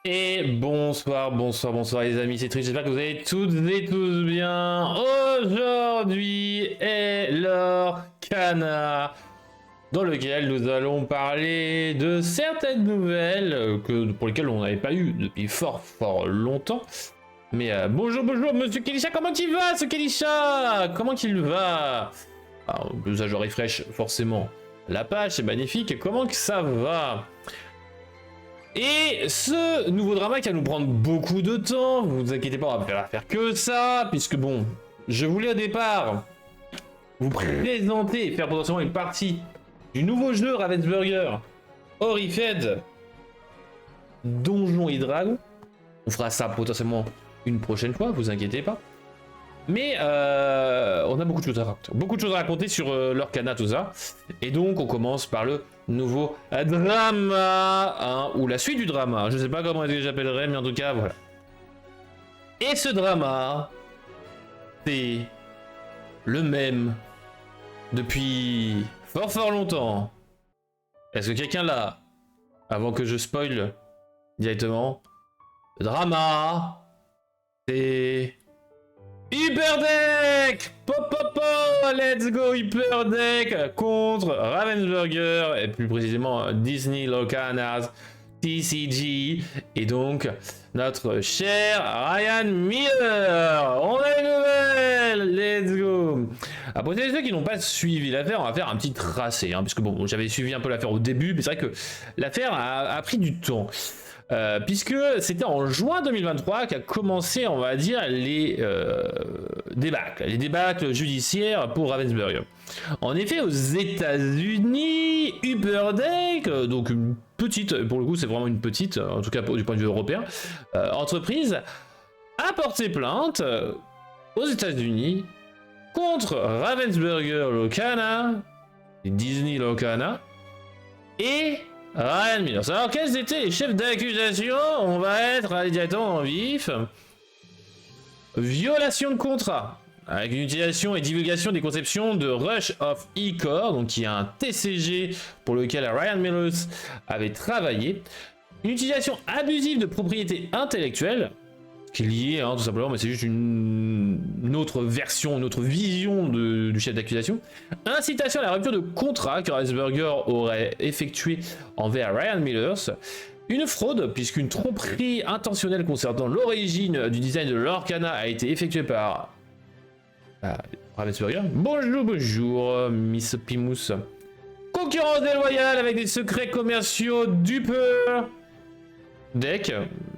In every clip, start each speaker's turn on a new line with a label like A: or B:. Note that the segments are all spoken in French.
A: Et bonsoir les amis, c'est Twitch, j'espère que vous allez toutes et tous bien. Aujourd'hui est l'Orcana, dans lequel nous allons parler de certaines nouvelles pour lesquelles on n'avait pas eu depuis fort longtemps. Mais bonjour monsieur Kelisha, comment il va ce Kelisha? Comment il va? Alors, ça je refresh forcément la page, c'est magnifique, comment que ça va? Et ce nouveau drama qui va nous prendre beaucoup de temps, vous inquiétez pas, on va pas faire que ça, puisque bon, je voulais au départ vous présenter et faire potentiellement une partie du nouveau jeu Ravensburger Horrified Donjons et Dragons. On fera ça potentiellement une prochaine fois, vous inquiétez pas. Mais on a beaucoup de choses à raconter sur l'Orcana, tout ça. Et donc on commence par le nouveau drama, hein, ou la suite du drama. Je sais pas comment j'appellerais, mais en tout cas voilà. Et ce drama, c'est le même depuis fort longtemps. Est-ce que quelqu'un l'a? Avant que je spoil directement, le drama, c'est Hyperdeck! Let's go Hyperdeck contre Ravensburger, et plus précisément Disney Lorcanas TCG, et donc notre cher Ryan Miller. On a une nouvelle! Let's go! Après ceux qui n'ont pas suivi l'affaire, on va faire un petit tracé, hein, puisque bon, j'avais suivi un peu l'affaire au début, mais c'est vrai que l'affaire a pris du temps. Puisque c'était en juin 2023 qu'a commencé, on va dire, les débâcles judiciaires pour Ravensburger. En effet, aux États-Unis, Hyperdeck, donc une petite, pour le coup, c'est vraiment une petite, en tout cas du point de vue européen, entreprise, a porté plainte aux États-Unis contre Ravensburger Lorcana, Disney Lorcana, et Ryan Miller. Alors quels étaient les chefs d'accusation? On va être allé directement en vif. Violation de contrat, avec une utilisation et divulgation des conceptions de Rush of E-Core, donc qui est un TCG pour lequel Ryan Miller avait travaillé. Une utilisation abusive de propriété intellectuelle, qui est liée, hein, tout simplement, mais c'est juste une autre version, une autre vision du chef d'accusation. Incitation à la rupture de contrat que Ravensburger aurait effectué envers Ryan Miller. Une fraude, puisqu'une tromperie intentionnelle concernant l'origine du design de l'Orcana a été effectuée par Ravensburger. Bonjour, Miss Pimous. Concurrence déloyale avec des secrets commerciaux d'Hyperdeck.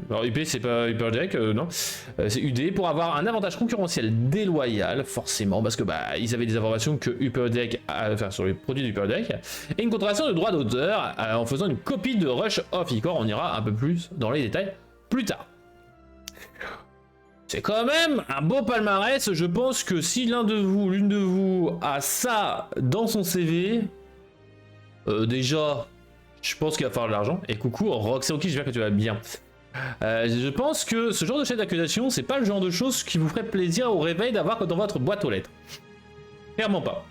A: Alors UP c'est pas Hyperdeck, non, c'est UD, pour avoir un avantage concurrentiel déloyal, forcément, parce que bah ils avaient des informations que Hyperdeck, enfin sur les produits d'Hyperdeck, et une contravention de droit d'auteur en faisant une copie de Rush of E-Core. On ira un peu plus dans les détails plus tard. C'est quand même un beau palmarès. Je pense que si l'une de vous a ça dans son CV, déjà, je pense qu'il va falloir de l'argent. Et coucou Roxaoki, j'espère que tu vas bien. Je pense que ce genre de chef d'accusation, c'est pas le genre de choses qui vous ferait plaisir au réveil d'avoir dans votre boîte aux lettres. Clairement pas.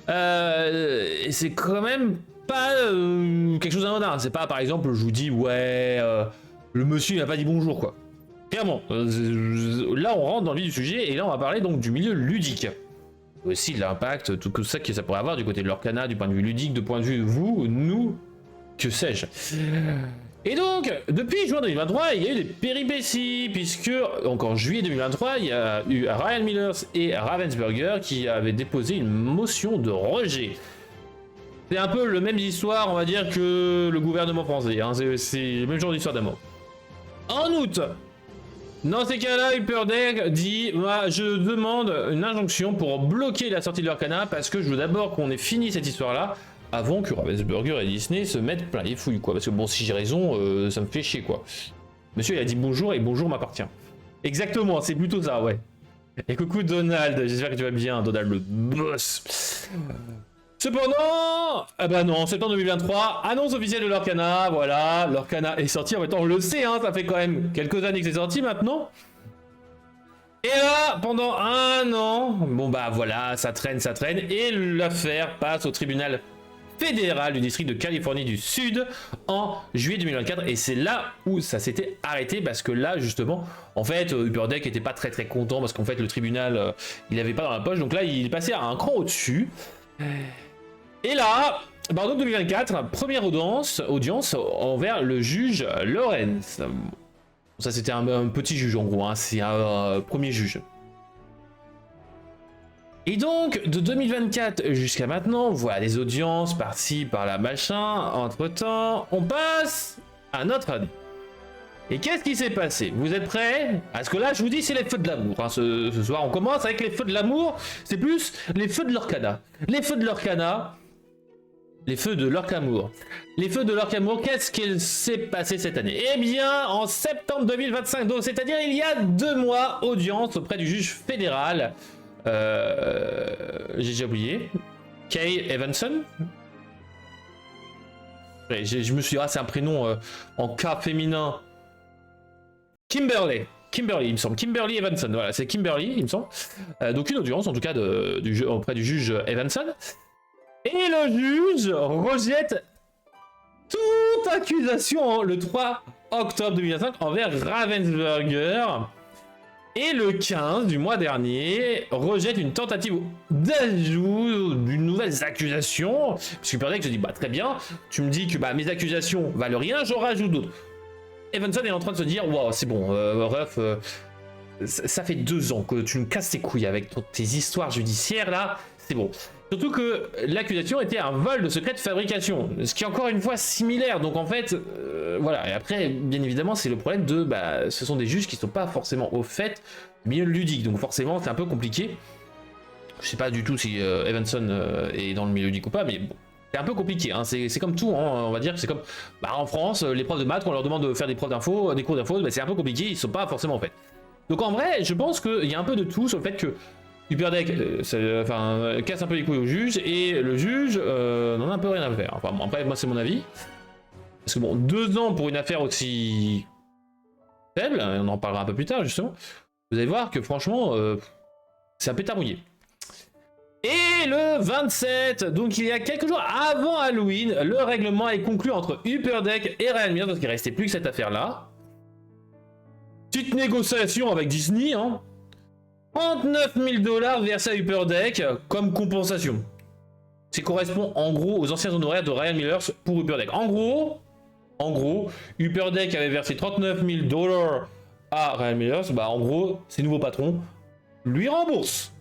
A: Et c'est quand même pas quelque chose d'anodin. C'est pas par exemple, je vous dis, ouais, le monsieur il m'a pas dit bonjour, quoi. Clairement. Là, on rentre dans le vif du sujet, et là, on va parler donc du milieu ludique. Aussi l'impact, tout ça que ça pourrait avoir du côté de l'Orcana, du point de vue ludique, du point de vue vous, nous, que sais-je. Et donc, depuis juin 2023, il y a eu des péripéties, puisque, donc en juillet 2023, il y a eu Ryan Miller et Ravensburger qui avaient déposé une motion de rejet. C'est un peu le même histoire, on va dire, que le gouvernement français, hein. C'est le même genre d'histoire d'amour. En août, dans ces cas-là, Hyperdeck dit je demande une injonction pour bloquer la sortie de l'Orcana, parce que je veux d'abord qu'on ait fini cette histoire-là avant que Ravensburger et Disney se mettent plein les fouilles, quoi. Parce que bon, si j'ai raison, ça me fait chier, quoi. Monsieur, il a dit bonjour, et bonjour m'appartient. Exactement, c'est plutôt ça, ouais. Et coucou Donald, j'espère que tu vas bien, Donald le boss. Cependant, bah non, en septembre 2023, annonce officielle de l'Orcana, voilà, l'Orcana est sorti. En même temps, on le sait, hein, ça fait quand même quelques années que c'est sorti maintenant. Et là, pendant un an, bon bah voilà, ça traîne, et l'affaire passe au tribunal fédéral du district de Californie du Sud en juillet 2024. Et c'est là où ça s'était arrêté parce que là, justement, en fait, Huberdeck était pas très content parce qu'en fait, le tribunal, il avait pas dans la poche. Donc là, il est passé à un cran au-dessus. Et là, en 2024, première audience envers le juge Lawrence. Ça, c'était un petit juge en gros, hein, c'est un premier juge. Et donc, de 2024 jusqu'à maintenant, voilà des audiences par-ci, par-là, machin. Entre-temps, on passe à notre année. Et qu'est-ce qui s'est passé? Vous êtes prêts? Parce que là, je vous dis, c'est les feux de l'amour. Hein, ce soir, on commence avec les feux de l'amour. C'est plus les feux de l'Orcana. Les feux de l'Orcana. Les feux de l'Orcamour. Les feux de l'Orcamour, qu'est-ce qu'il s'est passé cette année? Eh bien, en septembre 2025, donc c'est-à-dire il y a 2 mois, audience auprès du juge fédéral. J'ai déjà oublié. Kay Evanson. Je me suis dit, ah, c'est un prénom en K féminin. Kimberly, il me semble. Kimberly Evanson, voilà, c'est Kimberly, il me semble. Donc une audience, en tout cas, auprès du juge Evanson. Et le juge rejette toute accusation le 3 octobre 2025 envers Ravensburger. Et le 15 du mois dernier, rejette une tentative d'ajout d'une nouvelle accusation. Parce que Huberdeck se dit, bah très bien, tu me dis que bah, mes accusations valent rien, j'en rajoute d'autres. Evanson est en train de se dire, waouh, c'est bon, Ruff, ça fait 2 ans que tu me casses tes couilles avec tes histoires judiciaires là, c'est bon. Surtout que l'accusation était un vol de secret de fabrication, ce qui est encore une fois similaire. Donc en fait, voilà. Et après, bien évidemment, c'est le problème de, bah, ce sont des juges qui ne sont pas forcément au fait du milieu ludique. Donc forcément, c'est un peu compliqué. Je sais pas du tout si Evanson est dans le milieu ludique ou pas, mais bon, c'est un peu compliqué. Hein. C'est comme tout, hein, on va dire. C'est comme, bah, en France, les profs de maths, quand on leur demande de faire des profs d'infos, des cours d'infos, bah, c'est un peu compliqué. Ils ne sont pas forcément au fait. Donc en vrai, je pense qu'il y a un peu de tout sur le fait que Huberdeck casse un peu les couilles au juge et le juge n'en a un peu rien à faire. Enfin bon, après moi c'est mon avis. Parce que bon, 2 ans pour une affaire aussi faible, on en parlera un peu plus tard justement, vous allez voir que franchement c'est un pétard mouillé. Et le 27, donc il y a quelques jours avant Halloween, le règlement est conclu entre Huberdeck et Ryan Miller, parce qu'il restait plus que cette affaire là. Petite négociation avec Disney, hein. 39 000 $ versés à Huberdeck comme compensation. Ça correspond en gros aux anciens honoraires de Ryan Miller pour Huberdeck. En gros, Huberdeck avait versé 39 000 $ à Ryan Miller. Bah en gros, ses nouveaux patrons lui remboursent.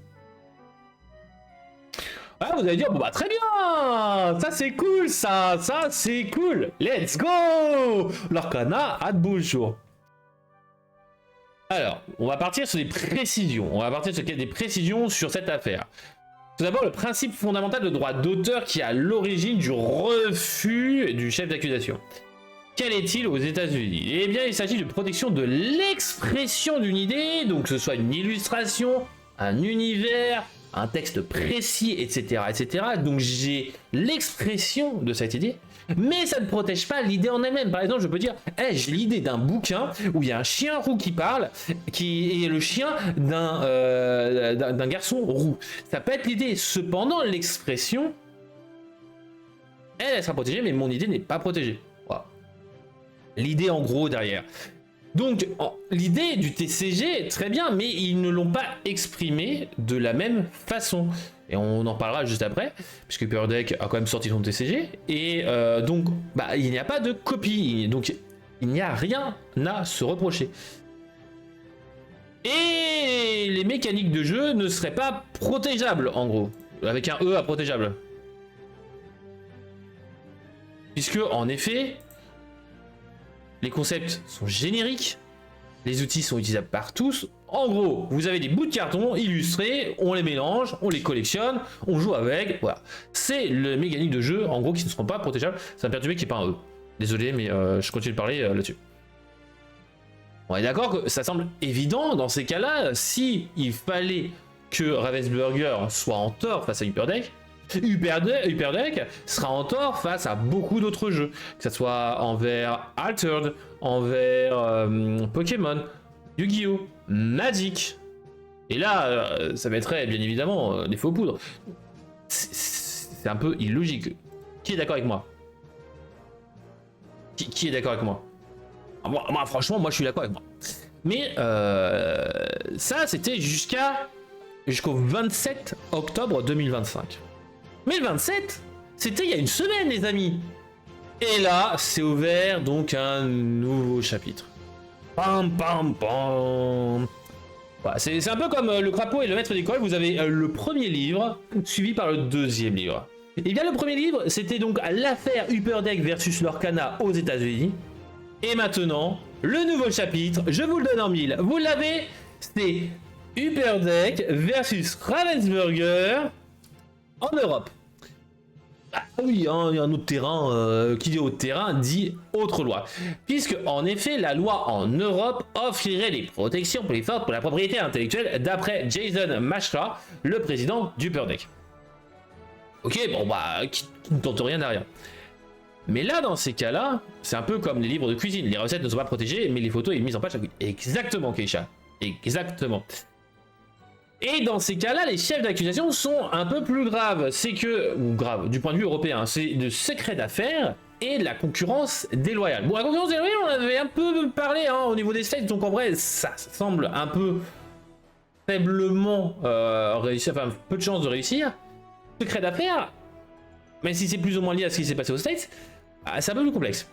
A: Ah, vous allez dire, bon bah très bien, ça c'est cool, ça c'est cool. Let's go. L'Orcana a de beaux jours. Alors, on va partir sur des précisions. On va partir sur des précisions sur cette affaire. Tout d'abord, le principe fondamental de droit d'auteur qui est à l'origine du refus du chef d'accusation. Quel est-il aux États-Unis? Eh bien, il s'agit de protection de l'expression d'une idée, donc que ce soit une illustration, un univers, un texte précis, etc., etc. Donc j'ai l'expression de cette idée, mais ça ne protège pas l'idée en elle-même. Par exemple, je peux dire, hey, j'ai l'idée d'un bouquin où il y a un chien roux qui parle, qui est le chien d'un garçon roux. Ça peut être l'idée. Cependant, l'expression, elle sera protégée, mais mon idée n'est pas protégée. Voilà. L'idée en gros derrière. Donc, l'idée du TCG est très bien, mais ils ne l'ont pas exprimé de la même façon. Et on en parlera juste après, puisque Huberdeck a quand même sorti son TCG. Et donc, bah, il n'y a pas de copie. Donc, il n'y a rien à se reprocher. Et les mécaniques de jeu ne seraient pas protégeables, en gros. Avec un E à protégeable. Puisque, en effet, les concepts sont génériques, les outils sont utilisables par tous. En gros, vous avez des bouts de carton illustrés, on les mélange, on les collectionne, on joue avec, voilà. C'est le mécanique de jeu, en gros, qui ne seront pas protégeables. Ça me perturbe qu'il n'y ait pas un E. Désolé, mais je continue de parler là-dessus. On est d'accord que ça semble évident dans ces cas-là, si il fallait que Ravensburger soit en tort face à Huberdeck, Huberdeck sera en tort face à beaucoup d'autres jeux, que ce soit envers Altered, envers Pokémon, Yu-Gi-Oh, Magic. Et là, ça mettrait bien évidemment des faux poudres. C'est un peu illogique. Qui est d'accord avec moi? Qui est d'accord avec moi? Moi, franchement, moi je suis d'accord avec moi. Mais ça, c'était jusqu'au 27 octobre 2025. Mais le 27, c'était il y a une semaine, les amis. Et là, c'est ouvert donc un nouveau chapitre. Pam pam pam. Voilà, c'est un peu comme le crapaud et le maître d'école. Vous avez le premier livre, suivi par le deuxième livre. Et bien le premier livre, c'était donc l'affaire Upperdeck versus Lorcana aux États-Unis. Et maintenant, le nouveau chapitre, je vous le donne en mille. Vous l'avez, c'est Upperdeck versus Ravensburger en Europe. Ah oui, hein, il y a un autre terrain, qui dit autre terrain dit autre loi. Puisque, en effet, la loi en Europe offrirait des protections plus fortes pour la propriété intellectuelle, d'après Jason Mashra, le président d'Upperdeck. Ok, bon bah, qui ne tente rien derrière. Mais là, dans ces cas-là, c'est un peu comme les livres de cuisine. Les recettes ne sont pas protégées, mais les photos et mises en page. Exactement, Keisha. Exactement. Et dans ces cas-là, les chefs d'accusation sont un peu plus graves. C'est que, ou grave, du point de vue européen, c'est de secret d'affaires et la concurrence déloyale. Bon, la concurrence déloyale, on avait un peu parlé hein, au niveau des States, donc en vrai, ça semble un peu faiblement réussir, enfin, peu de chances de réussir. Secret d'affaires, même si c'est plus ou moins lié à ce qui s'est passé aux States, c'est un peu plus complexe.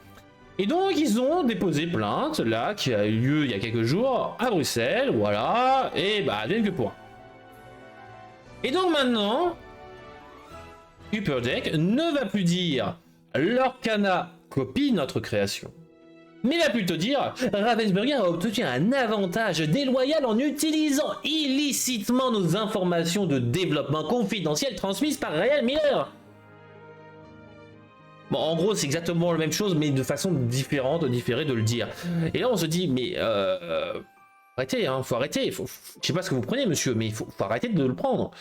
A: Et donc ils ont déposé plainte, là, qui a eu lieu il y a quelques jours, à Bruxelles, voilà, et bah, advienne que pour. Et donc maintenant, Upperdeck ne va plus dire Lorcana copie notre création, mais va plutôt dire Ravensburger a obtenu un avantage déloyal en utilisant illicitement nos informations de développement confidentielles transmises par Ryan Miller. Bon, en gros, c'est exactement la même chose, mais de façon différente, différée de le dire. Et là, on se dit, mais arrêtez, hein, faut arrêter. Je sais pas ce que vous prenez, monsieur, mais il faut arrêter de le prendre.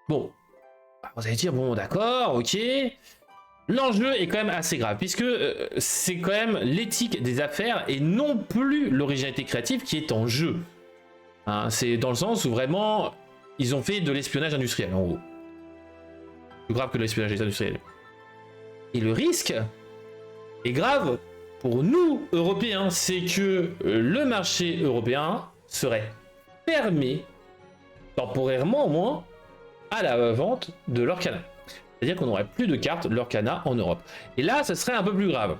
A: Bon, vous allez dire, bon, d'accord, ok. L'enjeu est quand même assez grave, puisque c'est quand même l'éthique des affaires et non plus l'originalité créative qui est en jeu. Hein, c'est dans le sens où vraiment, ils ont fait de l'espionnage industriel, en gros. Plus grave que de l'espionnage industriel. Et le risque est grave pour nous, Européens, c'est que le marché européen serait fermé, temporairement au moins, à la vente de Lorcana. C'est-à-dire qu'on n'aurait plus de cartes Lorcana en Europe. Et là, ce serait un peu plus grave.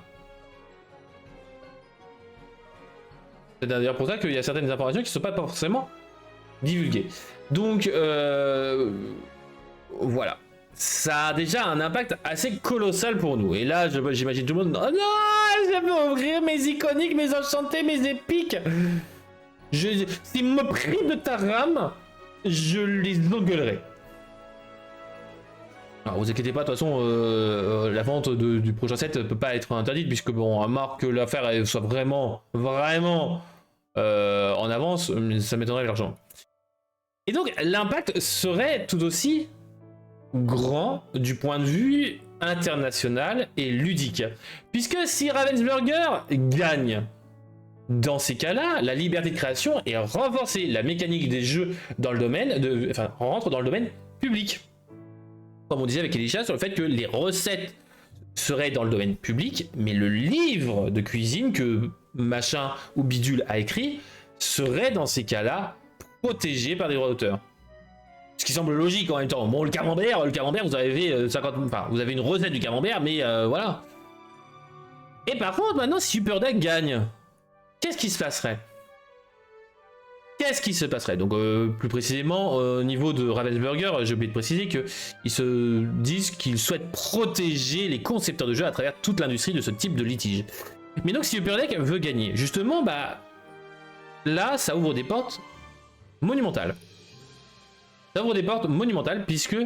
A: C'est d'ailleurs pour ça qu'il y a certaines informations qui ne sont pas forcément divulguées. Donc, voilà. Ça a déjà un impact assez colossal pour nous. Et là, j'imagine tout le monde... Oh non, je veux ouvrir mes iconiques, mes enchantés, mes épiques. S'ils me prient de ta rame, je les engueulerai. Alors, vous inquiétez pas, de toute façon, la vente du prochain set peut pas être interdite, puisque bon, à marque que l'affaire soit vraiment en avance, ça m'étonnerait largement. Et donc, l'impact serait tout aussi grand du point de vue international et ludique. Puisque si Ravensburger gagne, dans ces cas-là, la liberté de création est renforcée. La mécanique des jeux dans le domaine, rentre dans le domaine public. Comme on disait avec Elisha sur le fait que les recettes seraient dans le domaine public, mais le livre de cuisine que machin ou bidule a écrit serait dans ces cas-là protégé par des droits d'auteur. Ce qui semble logique en même temps. Bon, le camembert, vous avez 50, enfin, vous avez une recette du camembert, mais voilà. Et par contre, maintenant, si Upperdeck gagne, qu'est-ce qui se passerait? Qu'est-ce qui se passerait? Donc, plus précisément, au niveau de Ravensburger, j'ai oublié de préciser qu'ils se disent qu'ils souhaitent protéger les concepteurs de jeux à travers toute l'industrie de ce type de litige. Mais donc, si Upperdeck veut gagner, justement, bah, là, ça ouvre des portes monumentales. Ça ouvre des portes monumentales puisque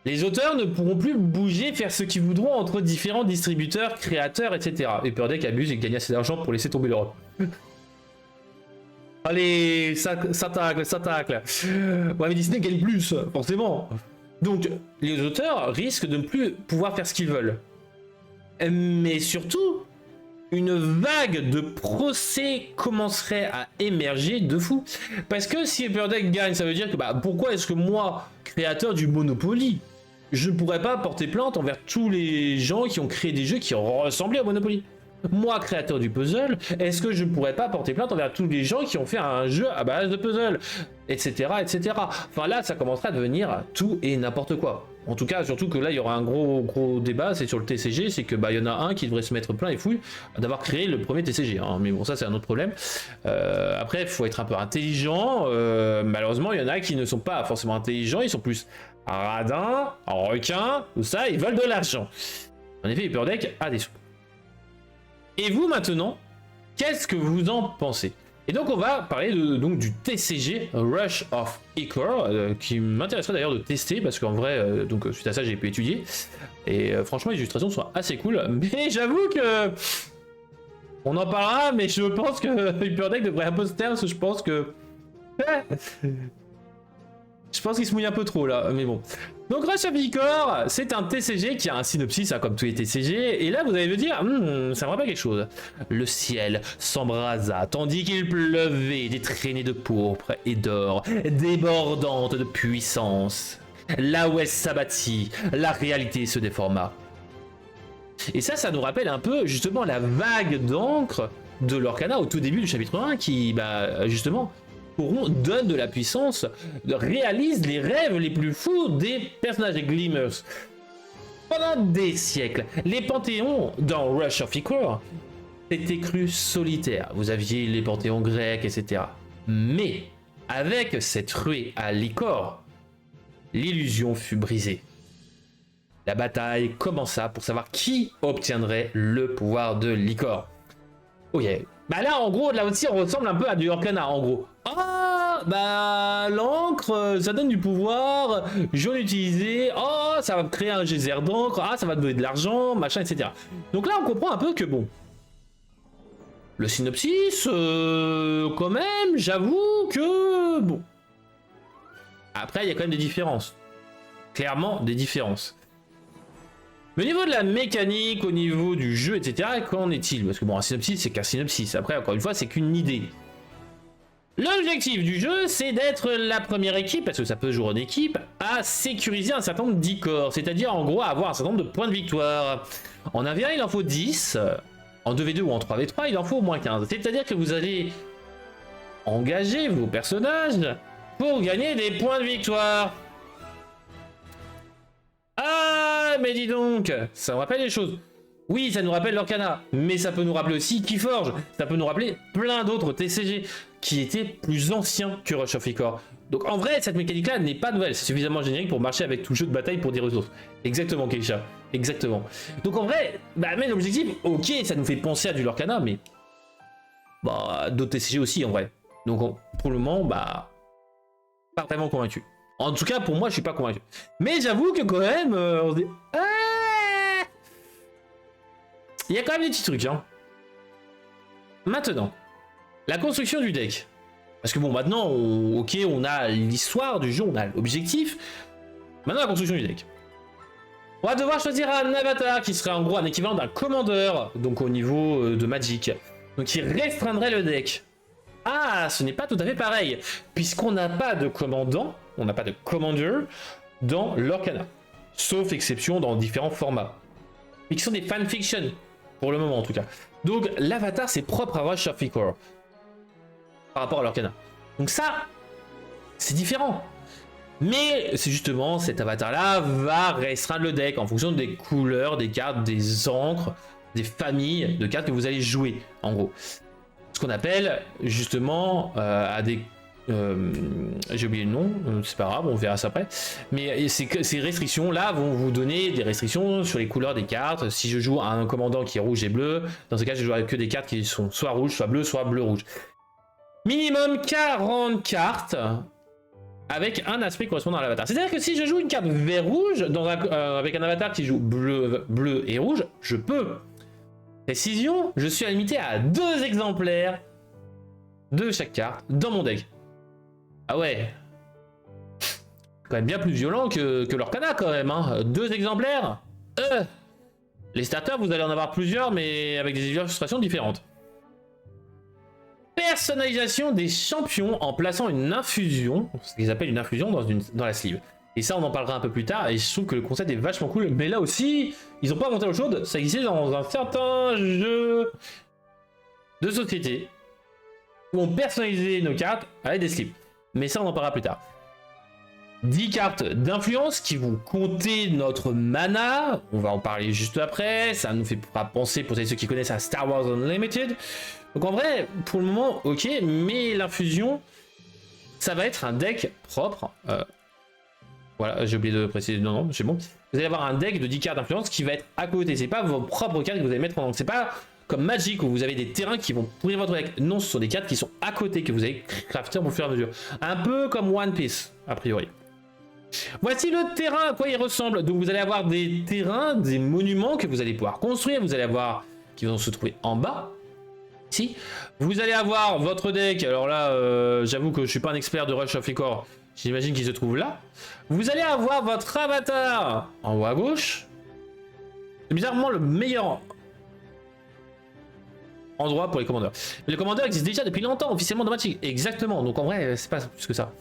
A: les auteurs ne pourront plus bouger, faire ce qu'ils voudront entre différents distributeurs, créateurs, etc. Upperdeck abuse et gagne assez d'argent pour laisser tomber l'Europe. Allez, ça tacle. Ouais, mais Disney gagne plus, forcément. Donc, les auteurs risquent de ne plus pouvoir faire ce qu'ils veulent. Mais surtout, une vague de procès commencerait à émerger de fou. Parce que si Upperdeck gagne, ça veut dire que bah, pourquoi est-ce que moi, créateur du Monopoly, je ne pourrais pas porter plainte envers tous les gens qui ont créé des jeux qui ressemblaient à Monopoly. Moi, créateur du puzzle, est-ce que je ne pourrais pas porter plainte envers tous les gens qui ont fait un jeu à base de puzzle, etc., etc. Enfin là, ça commencerait à devenir tout et n'importe quoi. En tout cas, surtout que là, il y aura un gros débat, c'est sur le TCG, c'est que il y en a un qui devrait se mettre plein et fouille d'avoir créé le premier TCG. Hein. Mais bon, ça c'est un autre problème. Après, il faut être un peu intelligent. Malheureusement, il y en a qui ne sont pas forcément intelligents, ils sont plus radins, requins, tout ça, ils veulent de l'argent. En effet, Hyper Deck a des sous. Et vous maintenant, qu'est-ce que vous en pensez? Et donc on va parler donc du TCG Rush of Ichor, qui m'intéresserait d'ailleurs de tester parce qu'en vrai, donc suite à ça j'ai pu étudier et franchement les illustrations sont assez cool. Mais j'avoue que on en parlera, mais je pense que Hyper Deck devrait un peu se taire parce que je pense que qu'il se mouille un peu trop là, mais bon. Donc Rush of Ichor, c'est un TCG qui a un synopsis, hein, comme tous les TCG, et là vous allez me dire, ça me rappelle quelque chose. Le ciel s'embrasa, tandis qu'il pleuvait des traînées de pourpre et d'or, débordantes de puissance. Là où elle s'abattit, la réalité se déforma. Et ça nous rappelle un peu justement la vague d'encre de l'Orcana au tout début du chapitre 1 qui, justement, donne de la puissance, réalise les rêves les plus fous des personnages des Glimmers. Pendant des siècles, les panthéons dans Rush of Ichor étaient crus solitaires. Vous aviez les panthéons grecs, etc. Mais avec cette ruée à l'Ichor, l'illusion fut brisée. La bataille commença pour savoir qui obtiendrait le pouvoir de l'Ichor. Oh yeah. Là en gros là aussi on ressemble un peu à du Orcana en gros. L'encre ça donne du pouvoir, jaune utilisé, ça va créer un geyser d'encre, ça va donner de l'argent, machin, etc. Donc là on comprend un peu que bon. Le synopsis, quand même, j'avoue que bon. Après il y a quand même des différences. Clairement des différences. Mais au niveau de la mécanique, au niveau du jeu, etc., qu'en est-il? Parce que bon, un synopsis, c'est qu'un synopsis. Après, encore une fois, c'est qu'une idée. L'objectif du jeu, c'est d'être la première équipe, parce que ça peut jouer en équipe, à sécuriser un certain nombre d'icors. C'est-à-dire, en gros, à avoir un certain nombre de points de victoire. En 1v1, il en faut 10. En 2v2 ou en 3v3, il en faut au moins 15. C'est-à-dire que vous allez engager vos personnages pour gagner des points de victoire. Mais dis donc, ça me rappelle les choses. Oui, ça nous rappelle l'Orcana, mais ça peut nous rappeler aussi Keyforge. Ça peut nous rappeler plein d'autres TCG qui étaient plus anciens que Rush of Ichor. Donc en vrai, cette mécanique-là n'est pas nouvelle. C'est suffisamment générique pour marcher avec tout jeu de bataille pour des ressources. Exactement, Keisha. Exactement. Donc en vrai, mais l'objectif, ok, ça nous fait penser à du Lorcana, mais d'autres TCG aussi en vrai. Donc pour le moment, pas vraiment convaincu. En tout cas, pour moi, je suis pas convaincu. Mais j'avoue que quand même, on se dit... Il y a quand même des petits trucs. Hein. Maintenant, la construction du deck. Parce que bon, maintenant, on a l'histoire du jeu, on a l'objectif. Maintenant, la construction du deck. On va devoir choisir un avatar qui serait en gros un équivalent d'un commandeur, donc au niveau de Magic. Donc qui restreindrait le deck. Ce n'est pas tout à fait pareil, puisqu'on n'a pas de commandant, on n'a pas de commander dans l'Orcana. Sauf exception dans différents formats. Mais qui sont des fanfictions, pour le moment en tout cas. Donc l'avatar c'est propre à Rush of Ichor. Par rapport à l'Orcana. Donc ça, c'est différent. Mais c'est justement cet avatar-là va restreindre le deck en fonction des couleurs, des cartes, des encres, des familles de cartes que vous allez jouer, en gros. Ce qu'on appelle justement à des... j'ai oublié le nom, c'est pas grave, on verra ça après. Mais ces restrictions-là vont vous donner des restrictions sur les couleurs des cartes. Si je joue à un commandant qui est rouge et bleu, dans ce cas, je jouerai que des cartes qui sont soit rouges, soit bleu-rouge. Minimum 40 cartes avec un aspect correspondant à l'avatar. C'est-à-dire que si je joue une carte vert-rouge avec un avatar qui joue bleu et rouge, je peux. Précision, je suis limité à 2 exemplaires de chaque carte dans mon deck. Ah ouais. Quand même bien plus violent que l'Orcana quand même. 2 exemplaires. Les starters, vous allez en avoir plusieurs, mais avec des illustrations différentes. Personnalisation des champions en plaçant une infusion, ce qu'ils appellent une infusion dans la sleeve. Et ça, on en parlera un peu plus tard. Et je trouve que le concept est vachement cool. Mais là aussi, ils ont pas inventé l'eau chaude. Ça existait dans un certain jeu de société où on personnalisait nos cartes avec des slips. Mais ça, on en parlera plus tard. 10 cartes d'influence qui vont compter notre mana. On va en parler juste après. Ça nous fait penser, pour ceux qui connaissent, à Star Wars Unlimited. Donc en vrai, pour le moment, ok. Mais l'infusion, ça va être un deck propre. Voilà, j'ai oublié de préciser. Non, non, c'est bon. Vous allez avoir un deck de 10 cartes d'influence qui va être à côté. C'est pas vos propres cartes que vous allez mettre pendant. C'est pas comme Magic où vous avez des terrains qui vont pourrir votre deck. Non, ce sont des cartes qui sont à côté que vous allez crafter au fur et à mesure. Un peu comme One Piece, a priori. Voici le terrain, à quoi il ressemble. Donc vous allez avoir des terrains, des monuments que vous allez pouvoir construire. Vous allez avoir qui vont se trouver en bas. Ici. Vous allez avoir votre deck. Alors là, j'avoue que je suis pas un expert de Rush of Ichor. J'imagine qu'il se trouve là. Vous allez avoir votre avatar en haut à gauche. C'est bizarrement le meilleur endroit pour les commandeurs. Mais les commandeurs existent déjà depuis longtemps, officiellement dans Magic. Exactement, donc en vrai, c'est pas plus que ça.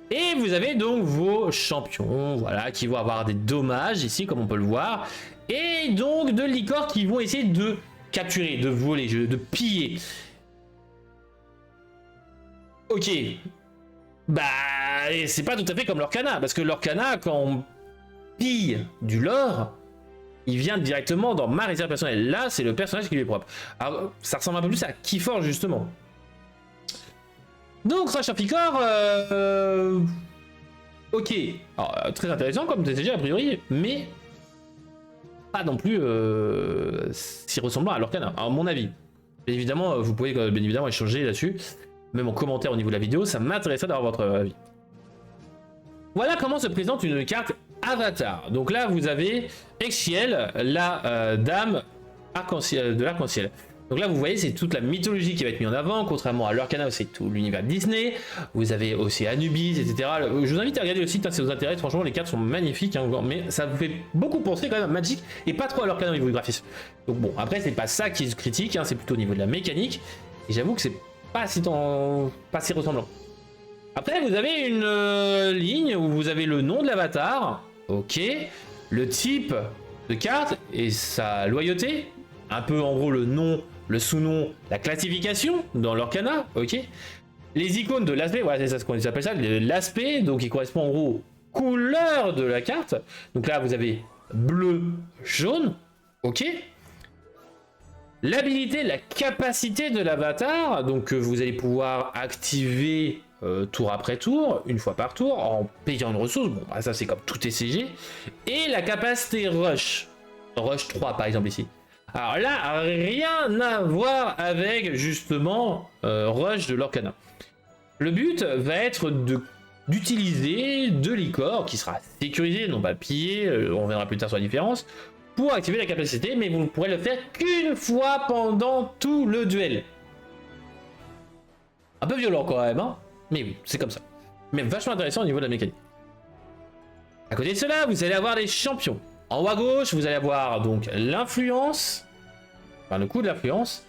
A: Et vous avez donc vos champions, voilà, qui vont avoir des dommages ici, comme on peut le voir. Et donc de l'icor qui vont essayer de capturer, de voler, de piller. Ok. Bah, c'est pas tout à fait comme l'Orcana, parce que l'Orcana, quand on pille du lore, il vient directement dans ma réserve personnelle. Là, c'est le personnage qui lui est propre. Alors, ça ressemble un peu plus à Keyforge, justement. Donc, Rush of Ichor, ok. Alors, très intéressant comme TCG, a priori, mais pas non plus si ressemblant à l'Orcana, à mon avis. Bien évidemment, vous pouvez bien évidemment échanger là-dessus. Même en commentaire au niveau de la vidéo, ça m'intéresserait d'avoir votre avis. Voilà comment se présente une carte Avatar. Donc là, vous avez Exiel, la dame de l'arc-en-ciel. Donc là, vous voyez, c'est toute la mythologie qui va être mise en avant, contrairement à l'Orcana, c'est tout l'univers Disney. Vous avez aussi Anubis, etc. Je vous invite à regarder le site, hein, si ça vous intéresse. Franchement, les cartes sont magnifiques, hein, mais ça vous fait beaucoup penser quand même à Magic et pas trop à l'Orcana au niveau du graphisme. Donc bon, après, c'est pas ça qui se critique, hein, c'est plutôt au niveau de la mécanique. Et j'avoue que c'est pas si ressemblant. Après, vous avez une ligne où vous avez le nom de l'avatar, ok, le type de carte et sa loyauté, un peu en gros le nom, le sous-nom, la classification dans l'Orcana, ok. Les icônes de l'aspect, voilà, c'est ça ce qu'on appelle ça, l'aspect, donc il correspond en gros aux couleurs de la carte. Donc là, vous avez bleu, jaune, ok. L'habilité, la capacité de l'avatar, donc vous allez pouvoir activer tour après tour, une fois par tour, en payant une ressource, bon bah, ça c'est comme tout TCG, et la capacité Rush, Rush 3 par exemple ici. Alors là, rien à voir avec justement Rush de l'Orcana. Le but va être d'utiliser de l'Ichor, qui sera sécurisé, non pas pillé, on verra plus tard sur la différence, pour activer la capacité, mais vous ne pourrez le faire qu'une fois pendant tout le duel. Un peu violent quand même, hein, mais oui, c'est comme ça. Mais vachement intéressant au niveau de la mécanique. À côté de cela, vous allez avoir les champions. En haut à gauche, vous allez avoir donc l'influence, enfin le coup de l'influence.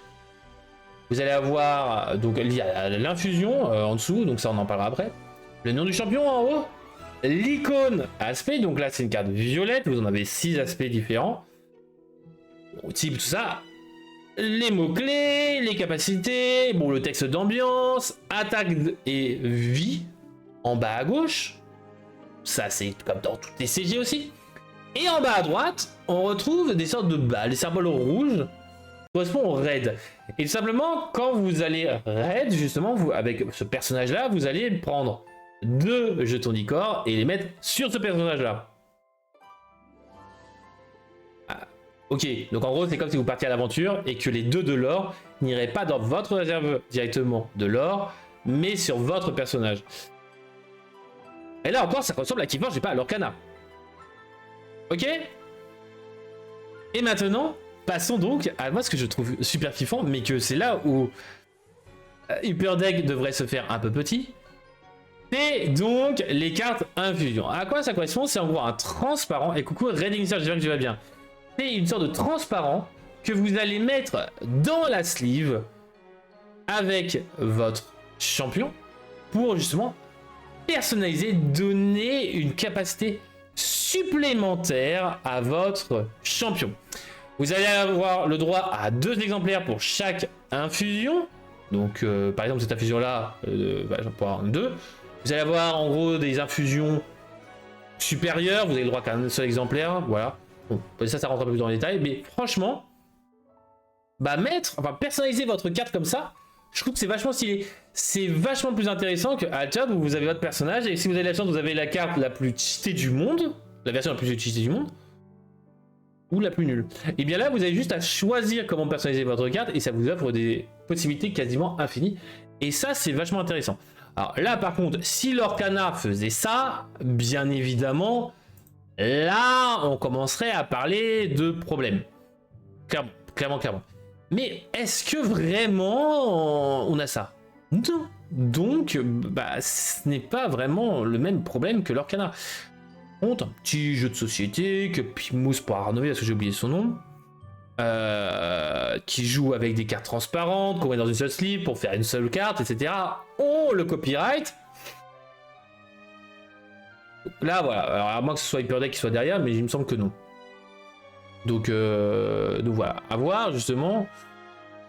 A: Vous allez avoir donc l'infusion en dessous, donc ça on en parlera après. Le nom du champion en haut. L'icône aspect, donc là c'est une carte violette, vous en avez 6 aspects différents. Bon, type tout ça. Les mots-clés, les capacités, bon le texte d'ambiance, attaque et vie en bas à gauche. Ça c'est comme dans toutes les CG aussi. Et en bas à droite, on retrouve des sortes de balles, les symboles rouges correspondent au raid. Et tout simplement, quand vous allez raid, justement, vous, avec ce personnage-là, vous allez prendre 2 jetons d'Ichor et les mettre sur ce personnage-là. Ah, ok, donc en gros, c'est comme si vous partiez à l'aventure et que les 2 de l'or n'iraient pas dans votre réserve directement de l'or, mais sur votre personnage. Et là encore, ça ressemble à Keyforge, j'ai pas à l'Orcana. Ok. Et maintenant, passons donc à moi ce que je trouve super kiffant, mais que c'est là où Hyper Deck devrait se faire un peu petit. C'est donc les cartes infusion. À quoi ça correspond? C'est en gros un transparent. Et coucou Red Initial, j'espère que tu vas bien. C'est une sorte de transparent que vous allez mettre dans la sleeve avec votre champion pour justement personnaliser, donner une capacité supplémentaire à votre champion. Vous allez avoir le droit à 2 exemplaires pour chaque infusion. Donc par exemple cette infusion là, j'en peux avoir 2. Vous allez avoir en gros des infusions supérieures, vous avez le droit qu'à un seul exemplaire, voilà. Bon, ça rentre un peu plus dans les détails, mais franchement, personnaliser votre carte comme ça, je trouve que c'est vachement stylé. C'est vachement plus intéressant que Alchad où vous avez votre personnage et si vous avez la chance, vous avez la carte la plus cheatée du monde, la version la plus cheatée du monde, ou la plus nulle. Et bien là, vous avez juste à choisir comment personnaliser votre carte et ça vous offre des possibilités quasiment infinies. Et ça, c'est vachement intéressant. Alors là, par contre, si l'Orcana faisait ça, bien évidemment, là, on commencerait à parler de problèmes. Clairement. Mais est-ce que vraiment on a ça? Non. Donc, ce n'est pas vraiment le même problème que l'Orcana. Contre un petit jeu de société que Pimous pourra rénover parce que j'ai oublié son nom. Qui joue avec des cartes transparentes, qu'on met dans une seule slip pour faire une seule carte, etc. Oh, le copyright. Là, voilà. Alors, à moins que ce soit Hyperdeck qui soit derrière, mais il me semble que non. Donc voilà. À voir, justement.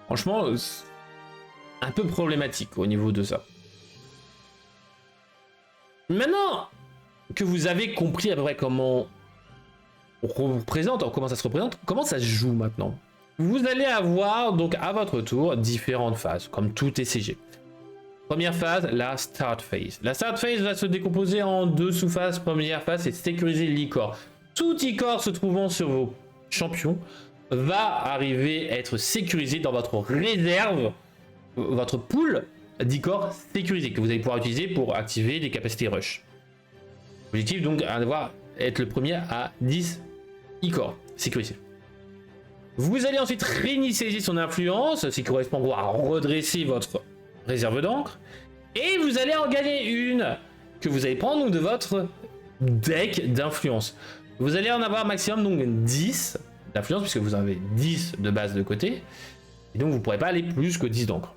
A: Franchement, un peu problématique au niveau de ça. Maintenant que vous avez compris à peu près comment on représente, comment ça se représente, comment ça se joue maintenant. Vous allez avoir donc à votre tour différentes phases, comme tout TCG. Première phase, la Start Phase. La Start Phase va se décomposer en 2 sous-phases. Première phase, c'est sécuriser l'Icor. Tout Icor se trouvant sur vos champions va arriver à être sécurisé dans votre réserve, votre pool d'Icor sécurisé que vous allez pouvoir utiliser pour activer des capacités rush. Objectif donc à être le premier à 10 Icor sécurisé. Vous allez ensuite réinitialiser son influence, ce qui correspond à redresser votre réserve d'encre, et vous allez en gagner une que vous allez prendre donc, de votre deck d'influence. Vous allez en avoir maximum donc 10 d'influence puisque vous en avez 10 de base de côté, et donc vous ne pourrez pas aller plus que 10 d'encre.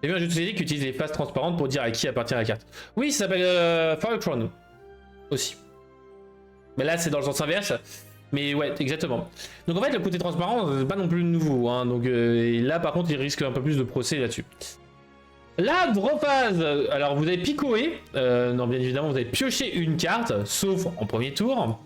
A: Et bien, je te dis qui utilise les phases transparentes pour dire à qui appartient la carte. Oui, ça s'appelle Firetron aussi. Mais là, c'est dans le sens inverse. Mais ouais, exactement. Donc en fait, le côté transparent, c'est pas non plus nouveau. Hein. Donc et là, par contre, il risque un peu plus de procès là-dessus. La draw phase. Alors, vous avez picoé. Non, bien évidemment, vous avez pioché une carte, sauf en premier tour.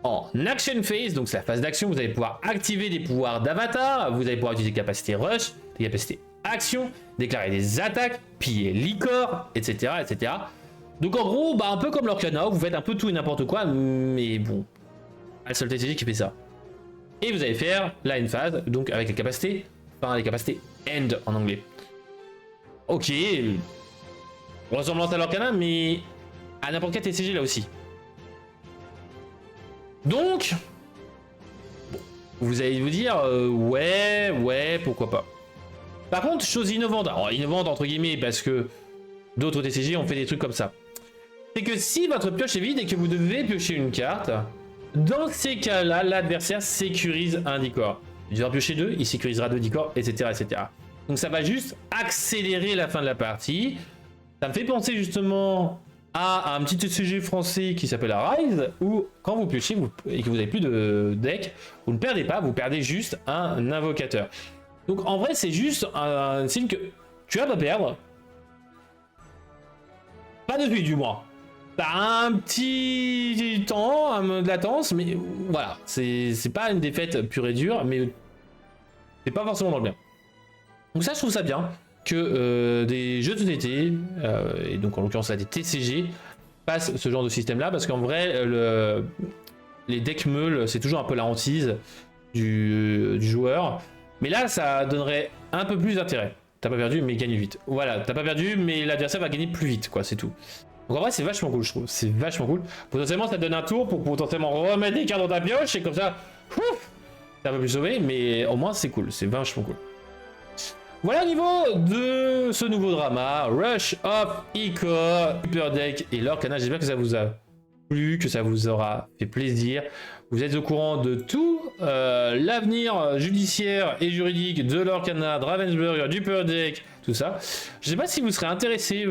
A: En action phase, donc c'est la phase d'action, vous allez pouvoir activer des pouvoirs d'avatar. Vous allez pouvoir utiliser des capacités rush, des capacités action, déclarer des attaques, piller l'Icor, etc., etc. Donc en gros, un peu comme l'Orcana, vous faites un peu tout et n'importe quoi, mais bon, c'est le seul TCG qui fait ça. Et vous allez faire la end phase, donc avec les capacités end en anglais. Ok, ressemblance à l'Orcana, mais à n'importe quel TCG là aussi. Donc, bon, vous allez vous dire, ouais, pourquoi pas. Par contre, chose innovante, alors innovante entre guillemets parce que d'autres TCG ont fait des trucs comme ça. C'est que si votre pioche est vide et que vous devez piocher une carte, dans ces cas-là, l'adversaire sécurise un Icor. Il va piocher 2, il sécurisera 2 Icor, etc., etc. Donc ça va juste accélérer la fin de la partie. Ça me fait penser justement à un petit TCG français qui s'appelle Arise, où quand vous piochez et que vous n'avez plus de deck, vous ne perdez pas, vous perdez juste un invocateur. Donc en vrai c'est juste un signe que tu vas pas perdre. Pas de suite du moins. T'as un petit temps de latence, mais voilà. C'est pas une défaite pure et dure, mais c'est pas forcément dans le bien. Donc ça je trouve ça bien que des jeux de société, et donc en l'occurrence là des TCG, passent ce genre de système là, parce qu'en vrai les decks meules c'est toujours un peu la hantise du joueur. Mais là, ça donnerait un peu plus d'intérêt. T'as pas perdu, mais gagne vite. Voilà, t'as pas perdu, mais l'adversaire va gagner plus vite, quoi, c'est tout. Donc en vrai, c'est vachement cool, je trouve. C'est vachement cool. Potentiellement, ça te donne un tour pour potentiellement remettre des cartes dans ta pioche, et comme ça, ouf, t'as un peu plus sauvé, mais au moins, c'est cool. C'est vachement cool. Voilà au niveau de ce nouveau drama. Rush of Icor, Hyperdeck et l'Orcana. J'espère que ça vous a plu, que ça vous aura fait plaisir. Vous êtes au courant de tout l'avenir judiciaire et juridique de l'Orcana, de Ravensburger, du Upper Deck, tout ça. Je sais pas si vous serez intéressé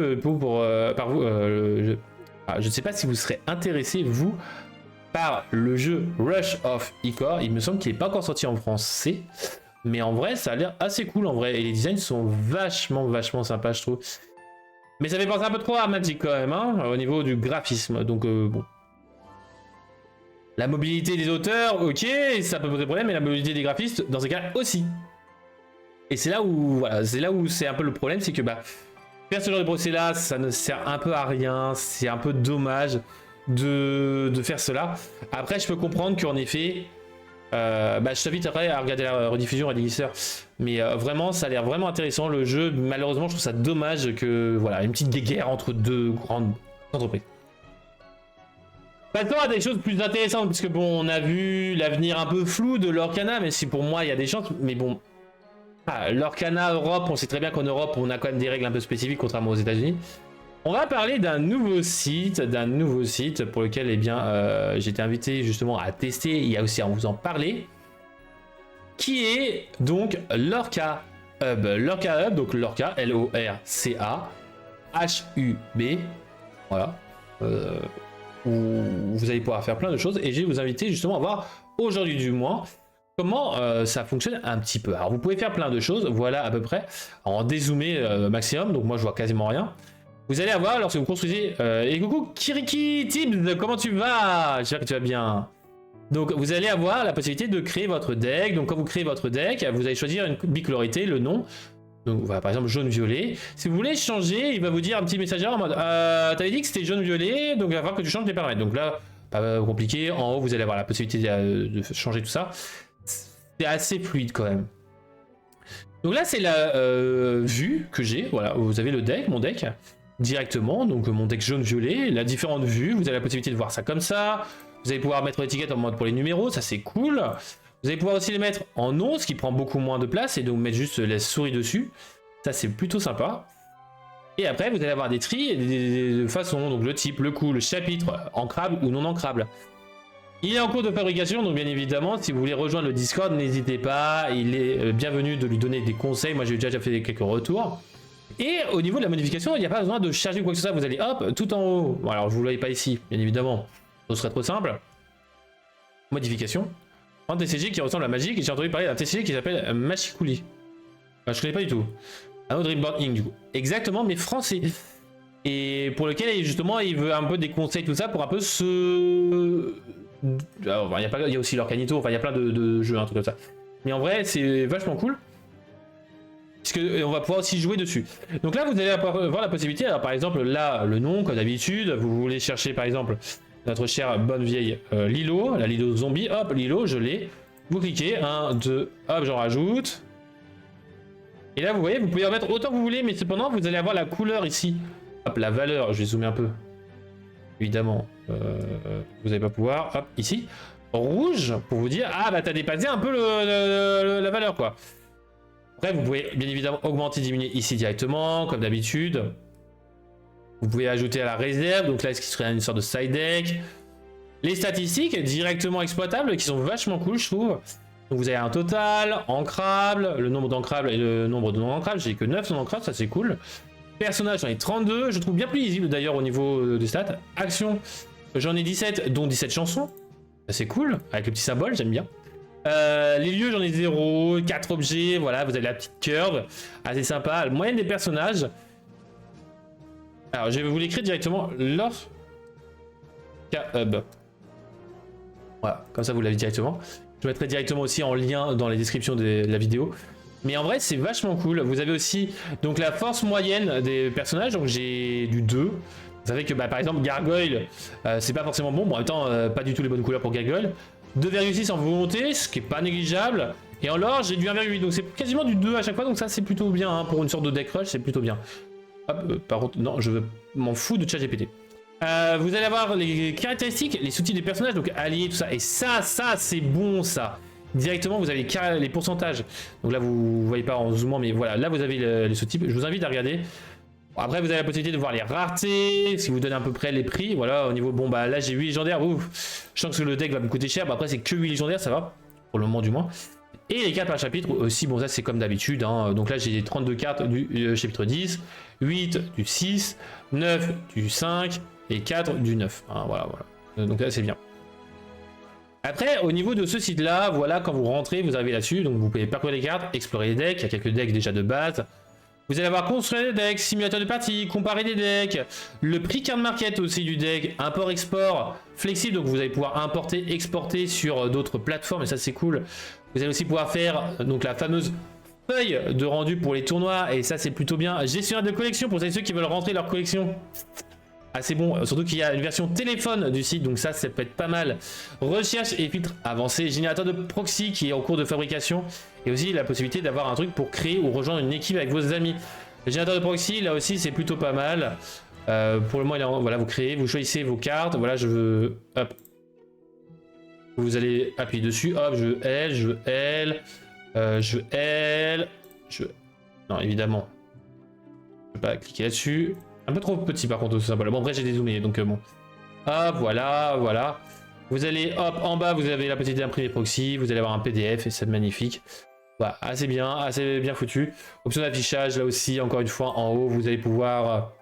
A: par vous. Je ne sais pas si vous serez intéressé, vous, par le jeu Rush of Ichor. Il me semble qu'il n'est pas encore sorti en français. Mais en vrai, ça a l'air assez cool en vrai. Et les designs sont vachement sympas, je trouve. Mais ça fait penser un peu trop à Magic quand même, hein, au niveau du graphisme. Donc bon. La mobilité des auteurs, ok, ça peut poser problème, mais la mobilité des graphistes, dans ces cas aussi. Et c'est là où, voilà, c'est un peu le problème, c'est que faire ce genre de procès là, ça ne sert un peu à rien, c'est un peu dommage de faire cela. Après, je peux comprendre qu'en effet, je t'invite après à regarder la rediffusion Redifuseur, mais vraiment, ça a l'air vraiment intéressant le jeu. Malheureusement, je trouve ça dommage que, voilà, une petite guerre entre deux grandes entreprises. Passons à des choses plus intéressantes, puisque bon, on a vu l'avenir un peu flou de l'Orcana, mais si pour moi il y a des chances, mais bon, l'Orcana Europe, on sait très bien qu'en Europe on a quand même des règles un peu spécifiques contrairement aux États-Unis. On va parler d'un nouveau site pour lequel j'ai été invité justement à tester, il y a aussi à vous en parler, qui est donc Lorca Hub. Lorca Hub, donc Lorca, L-O-R-C-A, H-U-B, voilà. Où vous allez pouvoir faire plein de choses et je vais vous inviter justement à voir aujourd'hui du moins comment ça fonctionne un petit peu. Alors vous pouvez faire plein de choses, voilà à peu près, en dézoomer maximum, donc moi je vois quasiment rien. Vous allez avoir lorsque vous construisez... et coucou Kiriki Tibbs, comment tu vas? J'espère que tu vas bien. Donc vous allez avoir la possibilité de créer votre deck, donc quand vous créez votre deck, vous allez choisir une bicolorité, le nom. Donc voilà, par exemple jaune-violet. Si vous voulez changer, il va vous dire un petit message en mode t'avais dit que c'était jaune-violet, donc il va falloir que tu changes les paramètres. Donc là, pas compliqué. En haut, vous allez avoir la possibilité de changer tout ça. C'est assez fluide quand même. Donc là, c'est la vue que j'ai. Voilà, vous avez le deck, mon deck, directement. Donc mon deck jaune-violet, la différente vues. Vous avez la possibilité de voir ça comme ça. Vous allez pouvoir mettre l'étiquette en mode pour les numéros, ça c'est cool. Vous allez pouvoir aussi les mettre en nom, ce qui prend beaucoup moins de place, et donc mettre juste la souris dessus. Ça, c'est plutôt sympa. Et après, vous allez avoir des tris et des façons, donc le type, le coup, le chapitre, ancrable ou non ancrable. Il est en cours de fabrication, donc bien évidemment, si vous voulez rejoindre le Discord, n'hésitez pas. Il est bienvenu de lui donner des conseils. Moi, j'ai déjà fait quelques retours. Et au niveau de la modification, il n'y a pas besoin de charger quoi que ce soit. Vous allez, hop, tout en haut. Bon, alors, je ne vous le voyez pas ici, bien évidemment. Ce serait trop simple. Modification. Un TCG qui ressemble à Magic, et j'ai entendu parler d'un TCG qui s'appelle Machikuli. Je connais pas du tout. Un autre Dreamboard Inc. du coup. Exactement, mais français. Et pour lequel justement il veut un peu des conseils, tout ça, pour un peu se... Alors, il y a aussi l'Orcanito, enfin il y a plein de jeux, un truc comme ça. Mais en vrai, c'est vachement cool. Puisque on va pouvoir aussi jouer dessus. Donc là, vous allez avoir la possibilité, alors par exemple, là, le nom, comme d'habitude, vous voulez chercher par exemple... notre chère bonne vieille Lilo, la Lilo zombie, hop, Lilo, je l'ai. Vous cliquez, 1, 2, hop, j'en rajoute. Et là, vous voyez, vous pouvez en mettre autant que vous voulez, mais cependant, vous allez avoir la couleur ici. Hop, la valeur, je vais zoomer un peu. Évidemment, vous n'allez pas pouvoir, hop, ici. Rouge, pour vous dire, ah bah t'as dépassé un peu la valeur, quoi. Après, vous pouvez bien évidemment augmenter, diminuer ici directement, comme d'habitude. Vous pouvez ajouter à la réserve, donc là ce qui serait une sorte de side deck. Les statistiques directement exploitables qui sont vachement cool je trouve. Donc vous avez un total, ancrable, le nombre d'ancrables et le nombre de non-ancrables. J'ai que 9 non-ancrables, ça c'est cool. Personnages j'en ai 32, je trouve bien plus lisible d'ailleurs au niveau des stats. Action, j'en ai 17, dont 17 chansons. Ça c'est cool, avec le petit symbole, j'aime bien. Les lieux j'en ai 0, 4 objets, voilà, vous avez la petite curve, assez sympa. La moyenne des personnages. Alors, je vais vous l'écrire directement Lorca Hub. Voilà, comme ça vous l'avez directement. Je mettrai directement aussi en lien dans les descriptions de la vidéo. Mais en vrai, c'est vachement cool. Vous avez aussi donc la force moyenne des personnages. Donc j'ai du 2. Vous savez que par exemple Gargoyle, c'est pas forcément bon. Bon, en même temps, pas du tout les bonnes couleurs pour Gargoyle. 2,6 en volonté, ce qui est pas négligeable. Et en lore, j'ai du 1,8. Donc c'est quasiment du 2 à chaque fois. Donc ça, c'est plutôt bien. Hein. Pour une sorte de deck rush, c'est plutôt bien. Hop, par contre, non, je m'en fous de ChatGPT. Vous allez avoir les caractéristiques, les sous-types des personnages, donc alliés, tout ça. Et ça c'est bon, ça. Directement, vous avez les pourcentages. Donc là, vous voyez pas en zoomant, mais voilà, là, vous avez les sous-types. Je vous invite à regarder. Bon, après, vous avez la possibilité de voir les raretés, si vous donnez à peu près les prix. Voilà, au niveau, bon, bah là, j'ai 8 légendaires. Ouf, je sens que le deck va me coûter cher. Bah, après, c'est que 8 légendaires, ça va, pour le moment du moins. Et les cartes par chapitre aussi, bon, ça, c'est comme d'habitude. Hein. Donc là, j'ai 32 cartes du chapitre 10, 8 du 6, 9 du 5 et 4 du 9. Hein, voilà, voilà. Donc là, c'est bien. Après, au niveau de ce site-là, voilà, quand vous rentrez, vous arrivez là-dessus. Donc, vous pouvez parcourir les cartes, explorer les decks. Il y a quelques decks déjà de base. Vous allez avoir construire des decks, simulateur de partie, comparer des decks, le prix card market aussi du deck, import-export flexible, donc vous allez pouvoir importer, exporter sur d'autres plateformes, et ça c'est cool. Vous allez aussi pouvoir faire donc la fameuse feuille de rendu pour les tournois, et ça c'est plutôt bien. Gestionnaire de collection pour ceux qui veulent rentrer leur collection. Assez bon, surtout qu'il y a une version téléphone du site, donc ça peut être pas mal. Recherche et filtre avancé, générateur de proxy qui est en cours de fabrication, et aussi la possibilité d'avoir un truc pour créer ou rejoindre une équipe avec vos amis. Le générateur de proxy, là aussi c'est plutôt pas mal. Pour le moment, voilà, vous créez, vous choisissez vos cartes, voilà, je veux, hop. Vous allez appuyer dessus, hop, je veux L, je veux L, je veux L, je veux... Non, évidemment, je peux pas cliquer là-dessus. Un peu trop petit par contre, tout ça. Bon, après j'ai dézoomé, donc bon. Hop, voilà, voilà. Vous allez, hop, en bas, vous avez la possibilité d'imprimer proxy. Vous allez avoir un PDF et c'est magnifique. Voilà, assez bien foutu. Option d'affichage, là aussi, encore une fois, en haut, vous allez pouvoir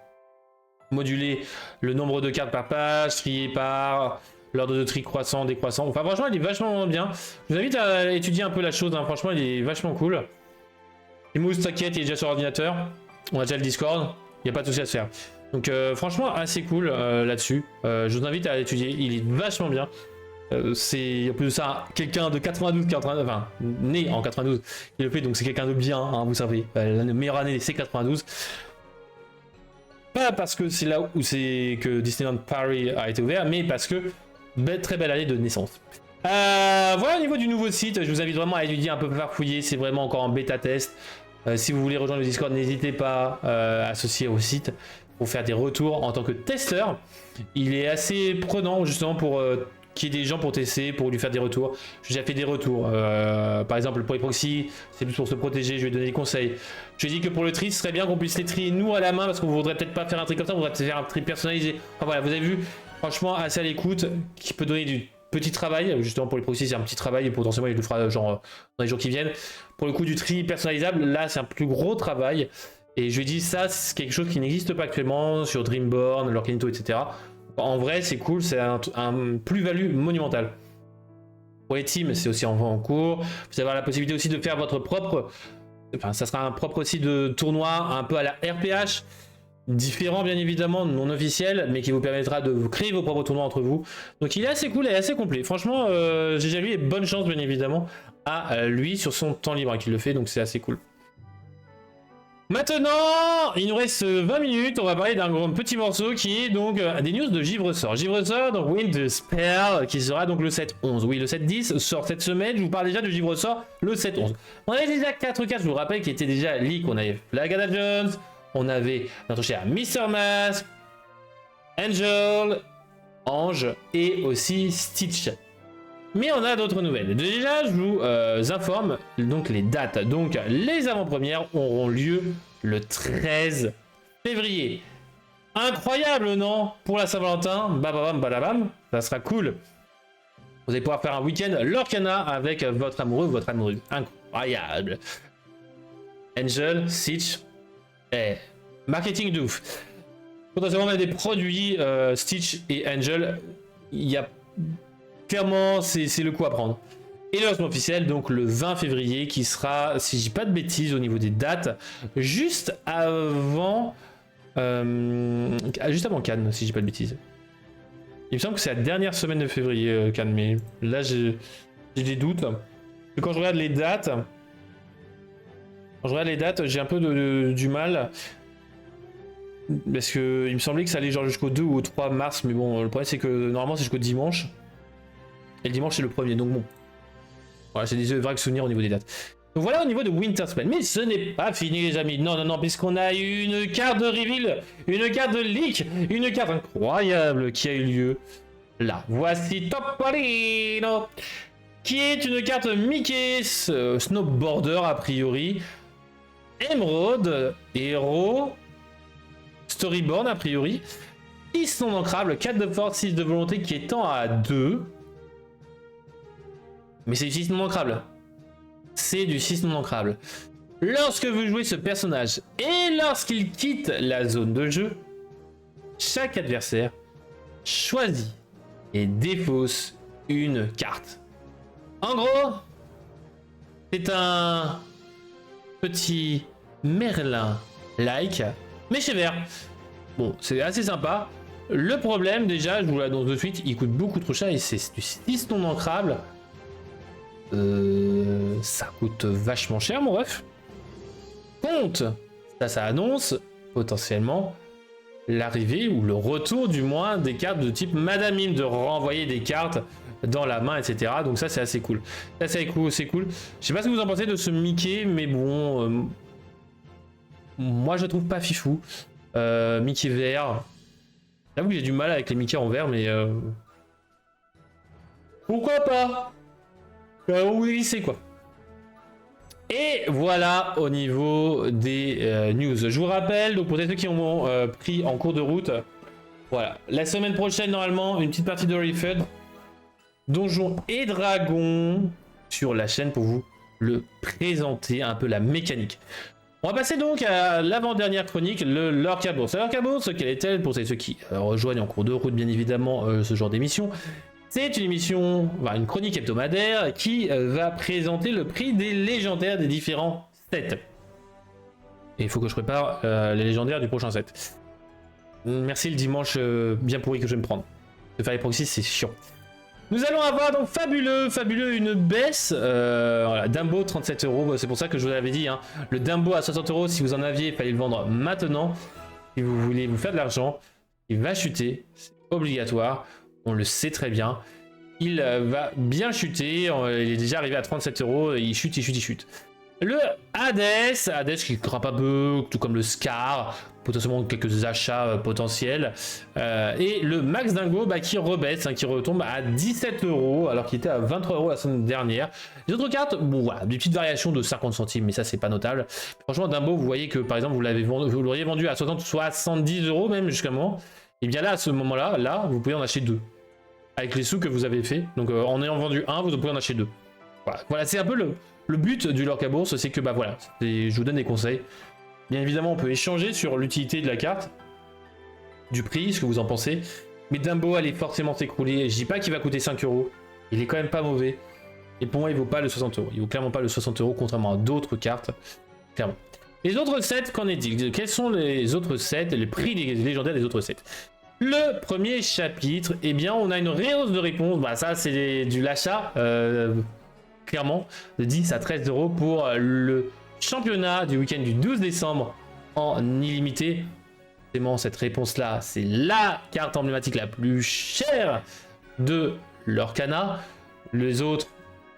A: moduler le nombre de cartes par page, trier par l'ordre de tri croissant, décroissant. Enfin, franchement, il est vachement bien. Je vous invite à étudier un peu la chose. Hein. Franchement, il est vachement cool. Et Mousse, t'inquiète, il est déjà sur ordinateur. On a déjà le Discord. Il n'y a pas de souci à se faire. Donc franchement assez cool là-dessus. Je vous invite à l'étudier. Il est vachement bien. C'est en plus de ça quelqu'un de 92 qui est en train de, enfin né en 92 qui le fait, donc c'est quelqu'un de bien, hein, vous savez. La meilleure année c'est 92. Pas parce que c'est là où c'est que Disneyland Paris a été ouvert, mais parce que très belle année de naissance. Voilà au niveau du nouveau site. Je vous invite vraiment à étudier un peu farfouiller. C'est vraiment encore en bêta test. Si vous voulez rejoindre le Discord, n'hésitez pas à associer au site pour faire des retours en tant que testeur. Il est assez prenant justement pour qu'il y ait des gens pour tester, pour lui faire des retours. J'ai déjà fait des retours. Par exemple pour les proxys, c'est plus pour se protéger, je lui ai donné des conseils. Je lui ai dit que pour le tri, ce serait bien qu'on puisse les trier nous à la main parce qu'on voudrait peut-être pas faire un tri comme ça, on voudrait peut-être faire un tri personnalisé. Enfin voilà, vous avez vu, franchement assez à l'écoute, qui peut donner du petit travail, justement pour les proxys c'est un petit travail et potentiellement il le fera genre dans les jours qui viennent. Pour le coup du tri personnalisable, là c'est un plus gros travail et je lui ai dit ça c'est quelque chose qui n'existe pas actuellement sur Dreamborn, Lorcanito, etc. En vrai c'est cool, c'est un plus-value monumental. Pour les teams c'est aussi en cours, vous avez la possibilité aussi de faire votre propre, enfin ça sera un propre site de tournoi un peu à la RPH, différent bien évidemment, non officiel, mais qui vous permettra de vous créer vos propres tournois entre vous. Donc il est assez cool et assez complet. Franchement, j'ai déjà lu et bonne chance bien évidemment à lui sur son temps libre qu'il le fait, donc c'est assez cool. Maintenant, il nous reste 20 minutes, on va parler d'un petit morceau qui est donc des news de Givresort. Givresort, donc Wind Spell, qui sera donc le 7-11. Oui, le 7-10 sort cette semaine, je vous parle déjà de Givresort le 7-11. On avait déjà 4 cartes, je vous rappelle, qui étaient déjà leak. On avait Flagada Jones, on avait notre cher Mr. Mask, Angel, Ange et aussi Stitch. Mais on a d'autres nouvelles. Déjà, je vous informe donc les dates. Donc, les avant-premières auront lieu le 13 février. Incroyable, non? Pour la Saint-Valentin, bababam, badabam, ça sera cool. Vous allez pouvoir faire un week-end Lorcana avec votre amoureux, votre amoureuse. Incroyable. Angel, Stitch, marketing de ouf. Potentiellement même des produits Stitch et Angel, il y a clairement c'est le coup à prendre. Et le lancement officiel donc le 20 février qui sera, si je dis pas de bêtises au niveau des dates, juste avant Cannes, si je dis pas de bêtises. Il me semble que c'est la dernière semaine de février Cannes, mais là j'ai des doutes. Quand je regarde les dates, j'ai un peu du mal. Parce que il me semblait que ça allait genre jusqu'au 2 ou au 3 mars, mais bon, le problème c'est que normalement c'est jusqu'au dimanche. Et le dimanche c'est le premier, donc bon. Voilà, c'est des vagues souvenirs au niveau des dates. Donc voilà au niveau de Winter Spell. Mais ce n'est pas fini les amis. Non, puisqu'on a une carte de reveal, une carte de leak, une carte incroyable qui a eu lieu. Là, voici Topolino, qui est une carte Mickey Snowboarder a priori. Émeraude, héros. storyboard a priori. 6 non ancrables, 4 de force, 6 de volonté qui étend à 2. Mais c'est du 6 non ancrable. C'est du 6 non ancrable. Lorsque vous jouez ce personnage et lorsqu'il quitte la zone de jeu, chaque adversaire choisit et défausse une carte. En gros, c'est un petit Merlin-like, mais chez vert. Bon, c'est assez sympa. Le problème, déjà, je vous l'annonce de suite, il coûte beaucoup trop cher et c'est du 6 non ancrable. Ça coûte vachement cher, mon ref. Compte, ça annonce potentiellement l'arrivée ou le retour du moins des cartes de type Madame Mime, de renvoyer des cartes dans la main, etc. Donc ça c'est assez cool. Ça c'est cool, c'est cool. Je sais pas ce que vous en pensez de ce Mickey, mais bon, moi je le trouve pas fifou. Mickey vert. J'avoue que j'ai du mal avec les Mickey en vert, mais pourquoi pas? Oui, c'est quoi. Et voilà au niveau des news. Je vous rappelle, donc pour ceux qui ont pris en cours de route, voilà, la semaine prochaine normalement une petite partie de Refud, Donjons et Dragons sur la chaîne pour vous le présenter un peu la mécanique. On va passer donc à l'avant-dernière chronique, le Lorca Bourse. Lorca Bourse, quelle est-elle pour ceux qui rejoignent en cours de route bien évidemment ce genre d'émission? C'est une émission, une chronique hebdomadaire qui va présenter le prix des légendaires des différents sets. Et il faut que je prépare les légendaires du prochain set. Merci le dimanche bien pourri que je vais me prendre. De faire les proxys, c'est chiant. Nous allons avoir donc fabuleux, une baisse. Voilà, Dumbo 37 €, c'est pour ça que je vous l'avais dit. Hein, le Dumbo à 60 €, si vous en aviez, il fallait le vendre maintenant. Si vous voulez vous faire de l'argent, il va chuter, c'est obligatoire. On le sait très bien. Il va bien chuter. Il est déjà arrivé à 37 €. Il chute. Le Hades qui grimpe un peu, tout comme le Scar. Potentiellement quelques achats potentiels. Et le Max Dingo qui rebaisse, qui retombe à 17 € alors qu'il était à 23 € la semaine dernière. Les autres cartes, bon voilà, des petites variations de 50 centimes, mais ça c'est pas notable. Franchement, Dumbo, vous voyez que par exemple vous l'auriez vendu à 70 € même jusqu'à un moment. Et bien là, à ce moment-là, vous pouvez en acheter 2. Avec les sous que vous avez fait. Donc en ayant vendu un, vous pouvez en acheter 2. Voilà, c'est un peu le but du Lorca Bourse, c'est que voilà, je vous donne des conseils. Bien évidemment, on peut échanger sur l'utilité de la carte, du prix, ce que vous en pensez. Mais Dumbo allait forcément s'écrouler. Je dis pas qu'il va coûter 5 €. Il est quand même pas mauvais. Et pour moi, il vaut pas le 60 €. Il vaut clairement pas le 60 €, contrairement à d'autres cartes. Clairement. Les autres sets, qu'en est-il? Quels sont les autres sets, les prix des légendaires des autres sets? Le premier chapitre, eh bien, on a une réhausse de réponse. Ça, c'est du l'achat, clairement, de 10 à 13 € pour le championnat du week-end du 12 décembre en illimité. Forcément, cette réponse-là, c'est la carte emblématique la plus chère de l'Orcana. Les autres,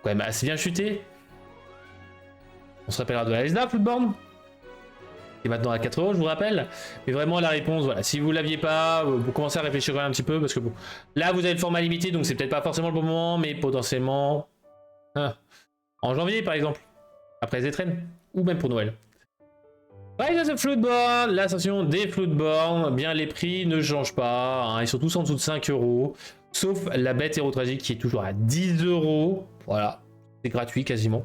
A: quand même assez bien chuté. On se rappellera de la Lesnar Footborn, qui est maintenant à 4 €, je vous rappelle. Mais vraiment, la réponse, voilà, si vous l'aviez pas, vous commencez à réfléchir quand même un petit peu, parce que bon, là, vous avez le format limité, donc c'est peut-être pas forcément le bon moment, mais potentiellement en janvier, par exemple, après Zetren, ou même pour Noël. Rise of the Floodborn, l'ascension des Floodborn, bien les prix ne changent pas, ils sont tous en dessous de 5 €, sauf la bête héros tragique qui est toujours à 10 €, voilà, c'est gratuit quasiment.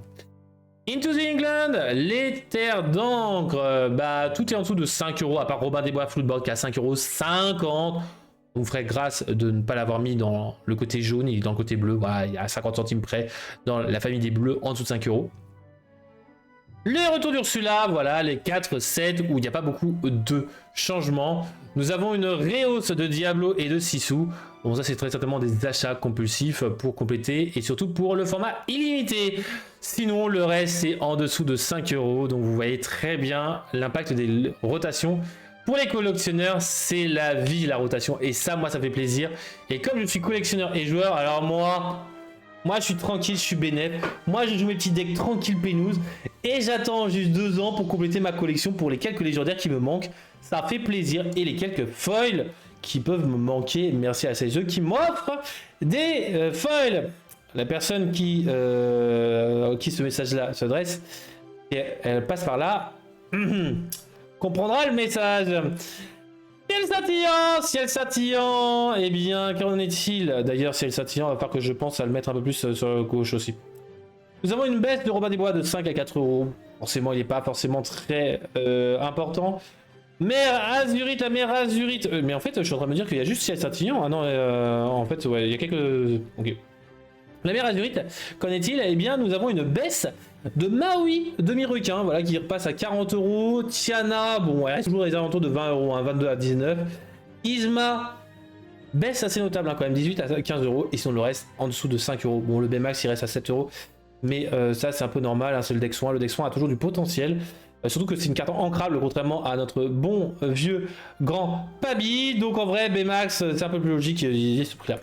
A: Into the England, les terres d'encre, tout est en dessous de 5 €, à part Robin des Bois Floodborn qui est à 5,50 €. On vous ferait grâce de ne pas l'avoir mis dans le côté jaune, il est dans le côté bleu, voilà, il y a 50 centimes près dans la famille des bleus en dessous de 5 €. Les retours d'Ursula, voilà, les 4 sets où il n'y a pas beaucoup de changements. Nous avons une réhausse de Diablo et de Sisu. Bon, ça c'est très certainement des achats compulsifs pour compléter et surtout pour le format illimité. Sinon, le reste c'est en dessous de 5 €. Donc vous voyez très bien l'impact des rotations. Pour les collectionneurs, c'est la vie, la rotation. Et ça, moi, ça fait plaisir. Et comme je suis collectionneur et joueur, alors moi, je suis tranquille, je suis bénéf. Moi, je joue mes petits decks tranquille pénouse. Et j'attends juste 2 ans pour compléter ma collection pour les quelques légendaires qui me manquent. Ça fait plaisir. Et les quelques foils qui peuvent me manquer. Merci à ces jeux qui m'offrent des foils. La personne qui ce message-là s'adresse, elle passe par là. Comprendra le message. Ciel scintillant. Eh bien, qu'en est-il? D'ailleurs, ciel scintillant, va falloir que je pense à le mettre un peu plus sur la gauche aussi. Nous avons une baisse de Robin des Bois de 5 à 4 euros. Forcément, il n'est pas forcément très important. Mer Azurite, la mer Azurite. Mais en fait, je suis en train de me dire qu'il y a juste ciel scintillant. Ah non, en fait, ouais, il y a quelques... Ok. La mer Azurite, qu'en est-il? Eh bien, nous avons une baisse de Maui demi-requin, voilà, qui repasse à 40 euros. Tiana, bon, elle reste toujours les alentours de 20 euros, hein, 22 à 19. Isma, baisse assez notable, hein, quand même, 18 à 15 euros. Et sinon, le reste en dessous de 5 euros. Bon, le Baymax, il reste à 7 euros. Mais ça, c'est un peu normal, hein, c'est le deck soin. Le deck soin a toujours du potentiel. Surtout que c'est une carte ancrable, contrairement à notre bon vieux grand Pabi. Donc en vrai, Baymax, c'est un peu plus logique, il est ce prix-là.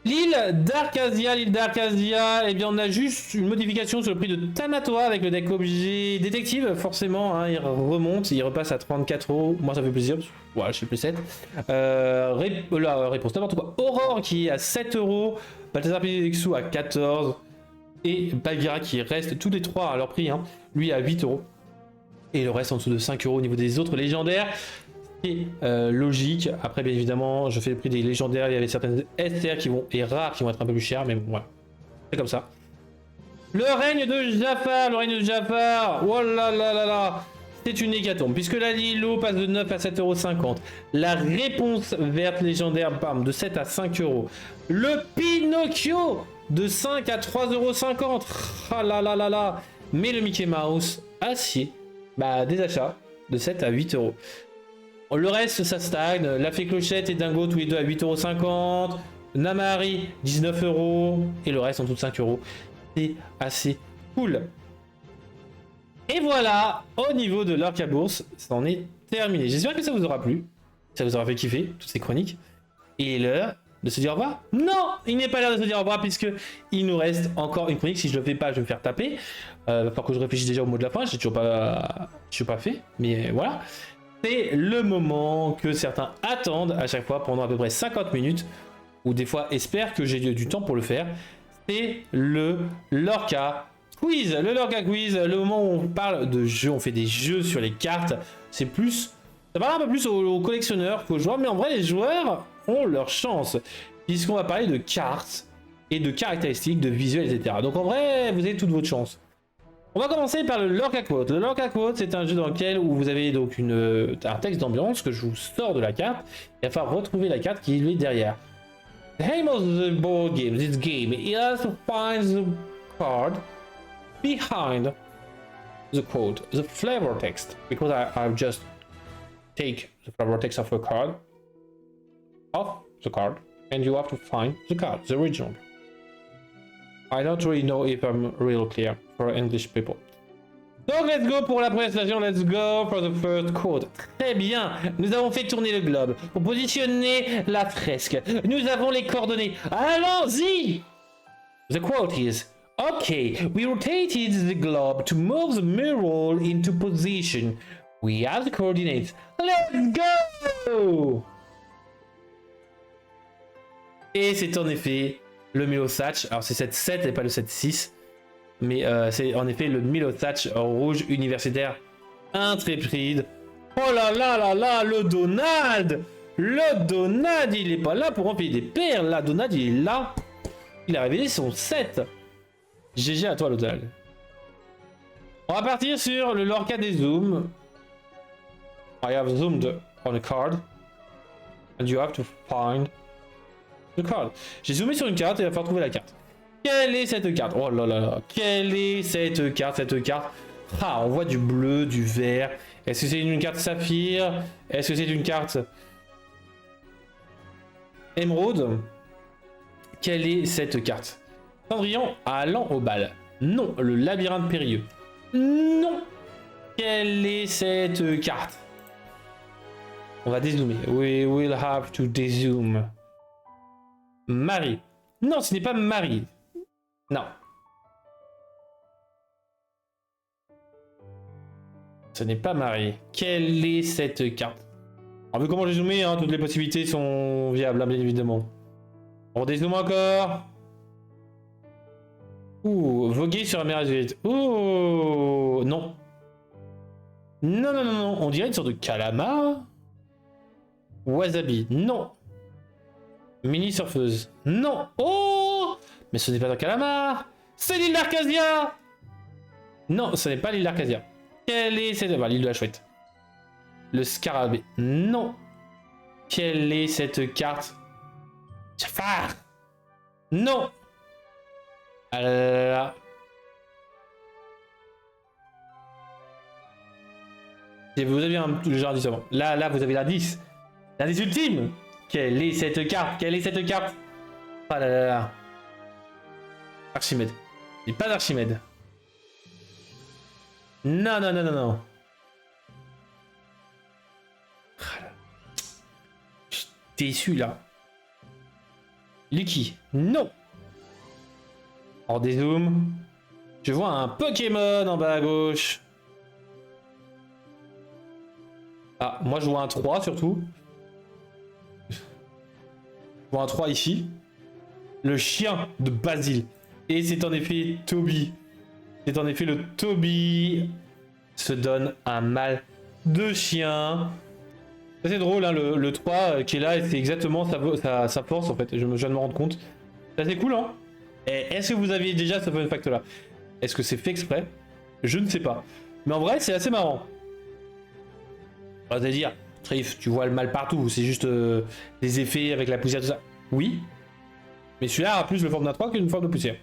A: L'île d'Arcasia, eh bien on a juste une modification sur le prix de Tamatoa avec le deck objet détective, forcément, hein, il remonte, il repasse à 34 euros, moi ça fait plaisir, voilà, je suis plus 7. La réponse, n'importe quoi. Aurore qui est à 7 euros, Balthazar Pixou à 14, et Bagheera qui reste tous les trois à leur prix, hein, lui à 8 euros. Et le reste en dessous de 5 euros au niveau des autres légendaires. Logique. Après, bien évidemment, je fais le prix des légendaires. Il y avait certaines SR qui vont, et rares qui vont être un peu plus chères, mais bon, voilà. C'est comme ça. Le règne de Jafar, oh là là là là, c'est une hécatombe, puisque la Lilo passe de 9 à 7,50 €. La réponse verte légendaire, bam, de 7 à 5 euros. Le Pinocchio de 5 à 3,50 €. Ah là là là là. Mais le Mickey Mouse acier, bah des achats de 7 à 8 euros. Le reste, ça stagne. La Fée Clochette et Dingo, tous les deux à 8,50 €. Namari, 19 €. Et le reste en dessous de 5 euros. C'est assez cool. Et voilà, au niveau de l'Orca Bourse, ça en est terminé. J'espère que ça vous aura plu. Ça vous aura fait kiffer, toutes ces chroniques. Et l'heure de se dire au revoir? Non, il n'est pas l'heure de se dire au revoir, puisque il nous reste encore une chronique. Si je le fais pas, je vais me faire taper. Va falloir que je réfléchisse déjà au mot de la fin. J'ai toujours pas fait. Mais voilà. C'est le moment que certains attendent à chaque fois pendant à peu près 50 minutes, ou des fois espèrent que j'ai du temps pour le faire. C'est le Lorca Quiz. Le Lorca Quiz, le moment où on parle de jeux, on fait des jeux sur les cartes. C'est plus, ça parle un peu plus aux collectionneurs qu'aux joueurs, mais en vrai les joueurs ont leur chance, puisqu'on va parler de cartes et de caractéristiques, de visuels, etc. Donc en vrai, vous avez toute votre chance. On va commencer par le Lorca Quote. Le Lorca Quote, c'est un jeu dans lequel où vous avez donc un texte d'ambiance que je vous sors de la carte. Il va falloir retrouver la carte qui est derrière. The aim of the board game, this game, is to find the card behind the quote, the flavor text. Because I'll just take the flavor text of the card, and you have to find the card, the original. I don't really know if I'm real clear for English people. Donc let's go pour la présentation, let's go for the first quote. Très bien, nous avons fait tourner le globe pour positionner la fresque. Nous avons les coordonnées. Allons-y! The quote is, okay, we rotated the globe to move the mural into position. We have the coordinates. Let's go! Et c'est en effet le Milosatch, alors c'est 7-7 et pas le 7-6, mais c'est en effet le Milosatch rouge universitaire intrépide. Oh là là là là, le Donald! Le Donald, il est pas là pour remplir des perles, là, Donald, il est là. Il a révélé son 7. GG à toi, Donald. On va partir sur le Lorca des zooms. I have zoomed on a card, and you have to find the card. J'ai zoomé sur une carte et il va falloir trouver la carte. Quelle est cette carte? Oh là là là. Quelle est cette carte? Ah, on voit du bleu, du vert. Est-ce que c'est une carte saphir? Est-ce que c'est une carte émeraude? Quelle est cette carte? Cendrillon allant au bal. Non. Le labyrinthe périlleux. Non. Quelle est cette carte? On va dézoomer. We will have to dézoom. Marie. Non, ce n'est pas Marie. Non. Ce n'est pas Marie. Quelle est cette carte? On veut comment j'ai zoomé, hein, toutes les possibilités sont viables, hein, bien évidemment. On dézoome encore. Ouh, voguer sur la mer Azurite. Ouh, non. Non, non, non, non. On dirait une sorte de calamar. Wasabi, non. Mini surfeuse, non. Oh, mais ce n'est pas un calamar. C'est l'île d'Arcasia. Non, ce n'est pas l'île d'Arcasia. Quelle est cette... Bah, l'île de la chouette. Le scarabée, non. Quelle est cette carte? Jafar. Non. Ah là là là. Si vous avez un genre indice avant. Là, vous avez l'indice. L'indice ultime. Quelle est cette carte? Quelle est cette carte? Ah là là là. Archimède. C'est pas d'Archimède. Non, non, non, non, non. Je suis déçu là. Lucky. Non. Hors des zooms. Je vois un Pokémon en bas à gauche. Ah, moi je vois un 3 surtout. Je vois un 3 ici. Le chien de Basile. Et c'est en effet Toby. C'est en effet le Toby. Se donne un mal de chien. C'est drôle, hein, le 3 qui est là, et c'est exactement sa force en fait. Je viens de me rendre compte. C'est assez cool, hein. Et est-ce que vous aviez déjà ce fun fact là? Est-ce que c'est fait exprès? Je ne sais pas. Mais en vrai, c'est assez marrant. On va te dire, Trif, tu vois le mal partout, c'est juste des effets avec la poussière, tout ça. Oui. Mais celui-là a plus le forme d'un 3 qu'une forme de poussière.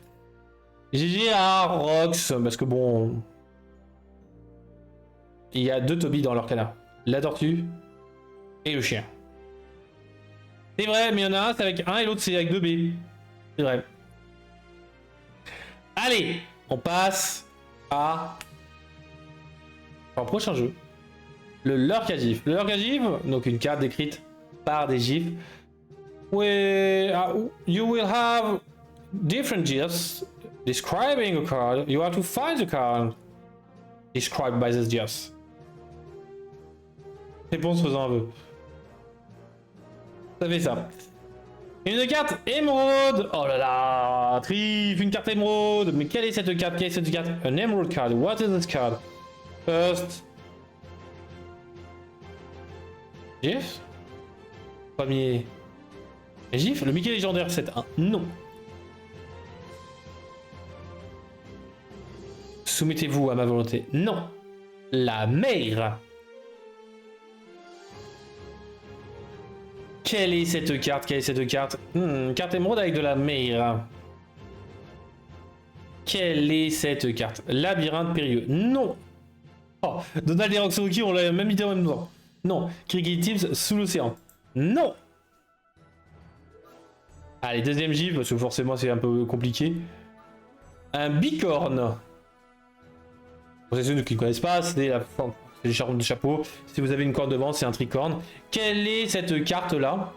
A: GG à Rox, parce que bon... Il y a 2 Toby dans leur canard. La tortue et le chien. C'est vrai, mais il y en a un c'est avec 1 et l'autre c'est avec 2 B. C'est vrai. Allez, on passe à... au prochain jeu. Le Lurk à gif. Le Lurk à gif, donc une carte décrite par des gifs. You will have different gifs describing a card. You have to find the card described by this gifs. Réponse faisant un vœu. Ça fait ça. Une carte émeraude. Oh là là, Trif, une carte émeraude. Mais quelle est cette carte? Quelle est cette carte? An emerald card. What is this card? First. GIF. Premier. GIF. Le Mickey légendaire 7-1. Non. Soumettez-vous à ma volonté. Non. La mère. Quelle est cette carte? Quelle est cette carte? Carte émeraude avec de la mer. Quelle est cette carte? Labyrinthe périlleux. Non. Oh, Donald et Roxy, on l'a même mis en même temps. Non. Cricket Tips sous l'océan. Non. Allez, deuxième gif, parce que forcément c'est un peu compliqué. Un bicorne. Pour ceux qui ne connaissent pas, c'est la forme. C'est les charmes de chapeau. Si vous avez une corne devant, c'est un tricorne. Quelle est cette carte-là?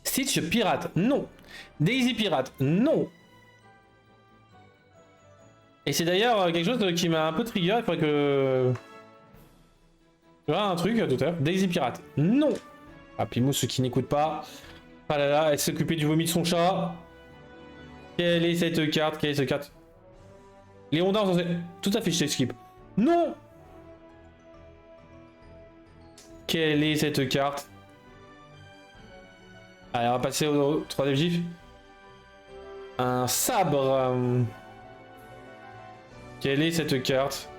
A: Stitch pirate? Non. Daisy pirate? Non. Et c'est d'ailleurs quelque chose qui m'a un peu trigger. Il faudrait que... Tu vois un truc tout à l'heure. Daisy pirate? Non. Ah, Pimou, ceux qui n'écoutent pas. Ah là là, elle s'est occupée du vomi de son chat. Quelle est cette carte? Quelle est cette carte? Les rondins sont... Tout à fait, je skip. Non. Quelle est cette carte? Allez, on va passer au troisième gif. Un sabre. Quelle est cette carte?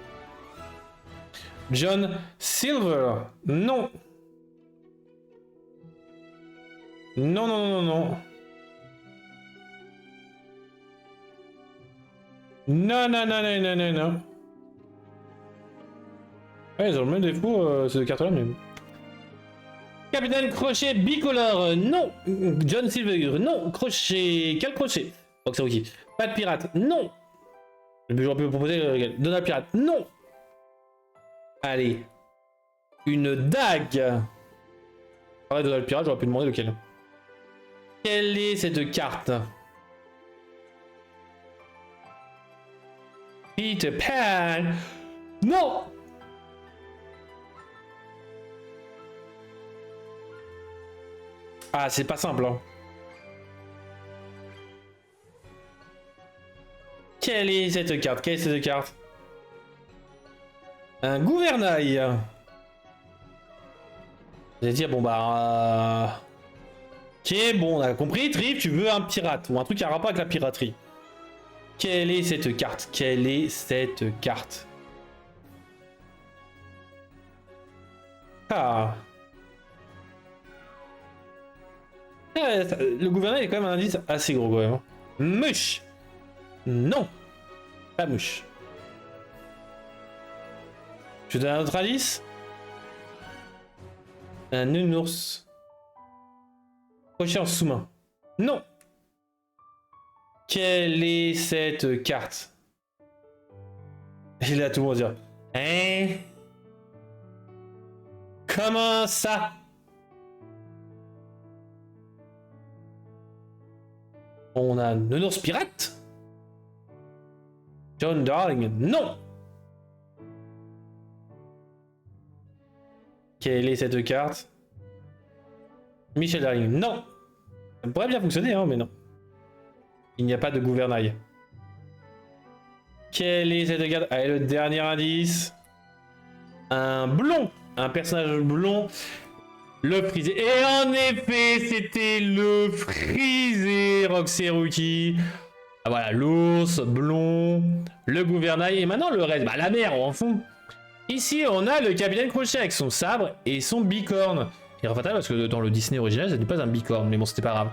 A: John Silver. Non. Non, non, non, non. Non, non, non, non, non, non, non. Ouais, ils ont le même défaut, ces deux cartes-là, mais... Capitaine Crochet bicolore, non. John Silver, non. Crochet, quel crochet? Oh, c'est ok. Pas de pirate, non. J'aurais pu vous proposer Donald pirate, non. Allez. Une dague. Pareil, Donald pirate, j'aurais pu demander lequel. Quelle est cette carte? Peter Pan. Non. Ah, c'est pas simple, hein. Quelle est cette carte? Quelle est cette carte? Un gouvernail. Vous allez dire, bon bah... Ok, bon, on a compris, Trif, tu veux un pirate, ou un truc à rapport avec la piraterie. Quelle est cette carte? Quelle est cette carte? Ah. Le gouverneur est quand même un indice assez gros quand même. Mouche. Non. Pas mouche. Je te donne un autre indice. Un nounours. Crochet en sous-main. Non. Quelle est cette carte? Et là tout le monde dire. Hein? Comment ça? On a Nounours Pirate. John Darling, non. Quelle est cette carte? Michel Darling, non. Ça pourrait bien fonctionner, hein, mais non. Il n'y a pas de gouvernail. Quelle est cette carte? Allez, le dernier indice. Un blond. Un personnage blond. Le frisé. Et en effet, c'était le frisé Roxy. Ah, voilà, l'ours, blond, le gouvernail. Et maintenant, le reste. Bah, la mer, en fond. Ici, on a le capitaine Crochet avec son sabre et son bicorne. Et fatal parce que dans le Disney original, ça n'est pas un bicorne. Mais bon, c'était pas grave.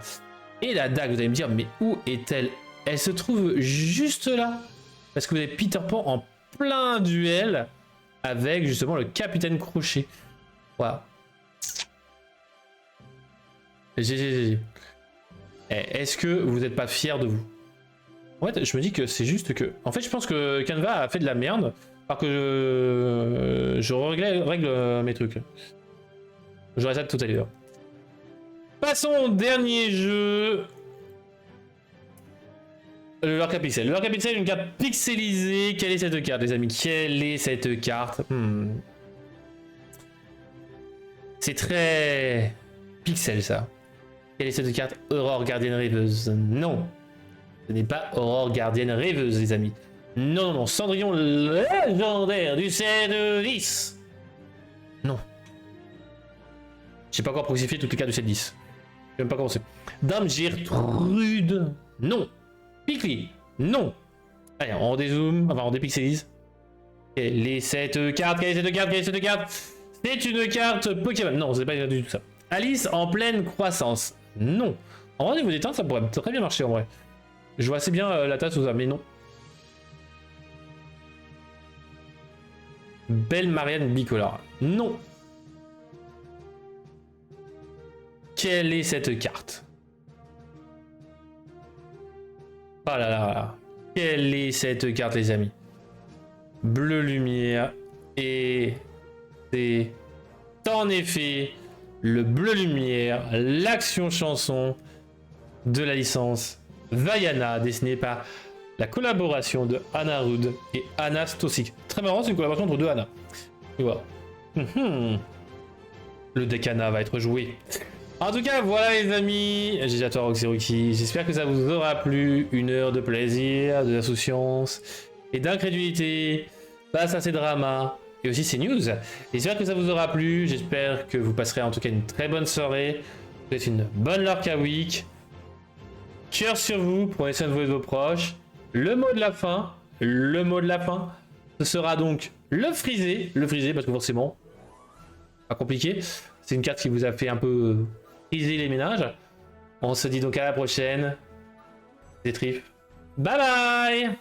A: Et la dague, vous allez me dire, mais où est-elle? Elle se trouve juste là. Parce que vous avez Peter Pan en plein duel avec justement le capitaine Crochet. Voilà. GG. Est-ce que vous n'êtes pas fiers de vous? En fait, je me dis que c'est juste que... En fait, je pense que Canva a fait de la merde. Alors que je règle mes trucs. J'aurai ça tout à l'heure. Passons au dernier jeu. Le Lorca Pixel. Le Lorca Pixel est une carte pixelisée. Quelle est cette carte, les amis? Quelle est cette carte? C'est très... pixel, ça. Quelle est cette carte? Aurore Gardienne Rêveuse. Non. Ce n'est pas Aurore Gardienne Rêveuse, les amis. Non, non, non. Cendrillon légendaire du 7-10. Non. J'ai pas encore proxifié toutes les cartes du 7-10. J'ai même pas commencé. Dame Gertrude. Non. Picli. Non. Allez, on dézoome. Enfin, on dépixelise. Les 7 cartes. Quelle est cette carte? Quelle est cette carte? C'est une carte Pokémon. Non, c'est pas du tout ça. Alice en pleine croissance. Non. En vrai, niveau des teintes, ça pourrait très bien marcher en vrai. Je vois assez bien la tasse sous ça, mais non. Belle Marianne bicolore. Non. Quelle est cette carte? Oh là là. Quelle est cette carte, les amis? Bleu lumière. Et c'est en effet le bleu lumière, l'action chanson de la licence Vaiana, dessinée par la collaboration de Anna Rudd et Anna Stosic. Très marrant, c'est une collaboration entre deux Anna. Et voilà. Le deck Anna va être joué. En tout cas, voilà les amis, j'ai toi Roxy. J'espère que ça vous aura plu. Une heure de plaisir, d'insouciance et d'incrédulité face à ces dramas et aussi ces news. J'espère que ça vous aura plu. J'espère que vous passerez en tout cas une très bonne soirée. Vous êtes une bonne Lorca Week. Cœur sur vous, prenez soin de vous et de vos proches. Le mot de la fin, ce sera donc le frisé parce que forcément, pas compliqué. C'est une carte qui vous a fait un peu friser les ménages. On se dit donc à la prochaine. C'est Trif. Bye bye.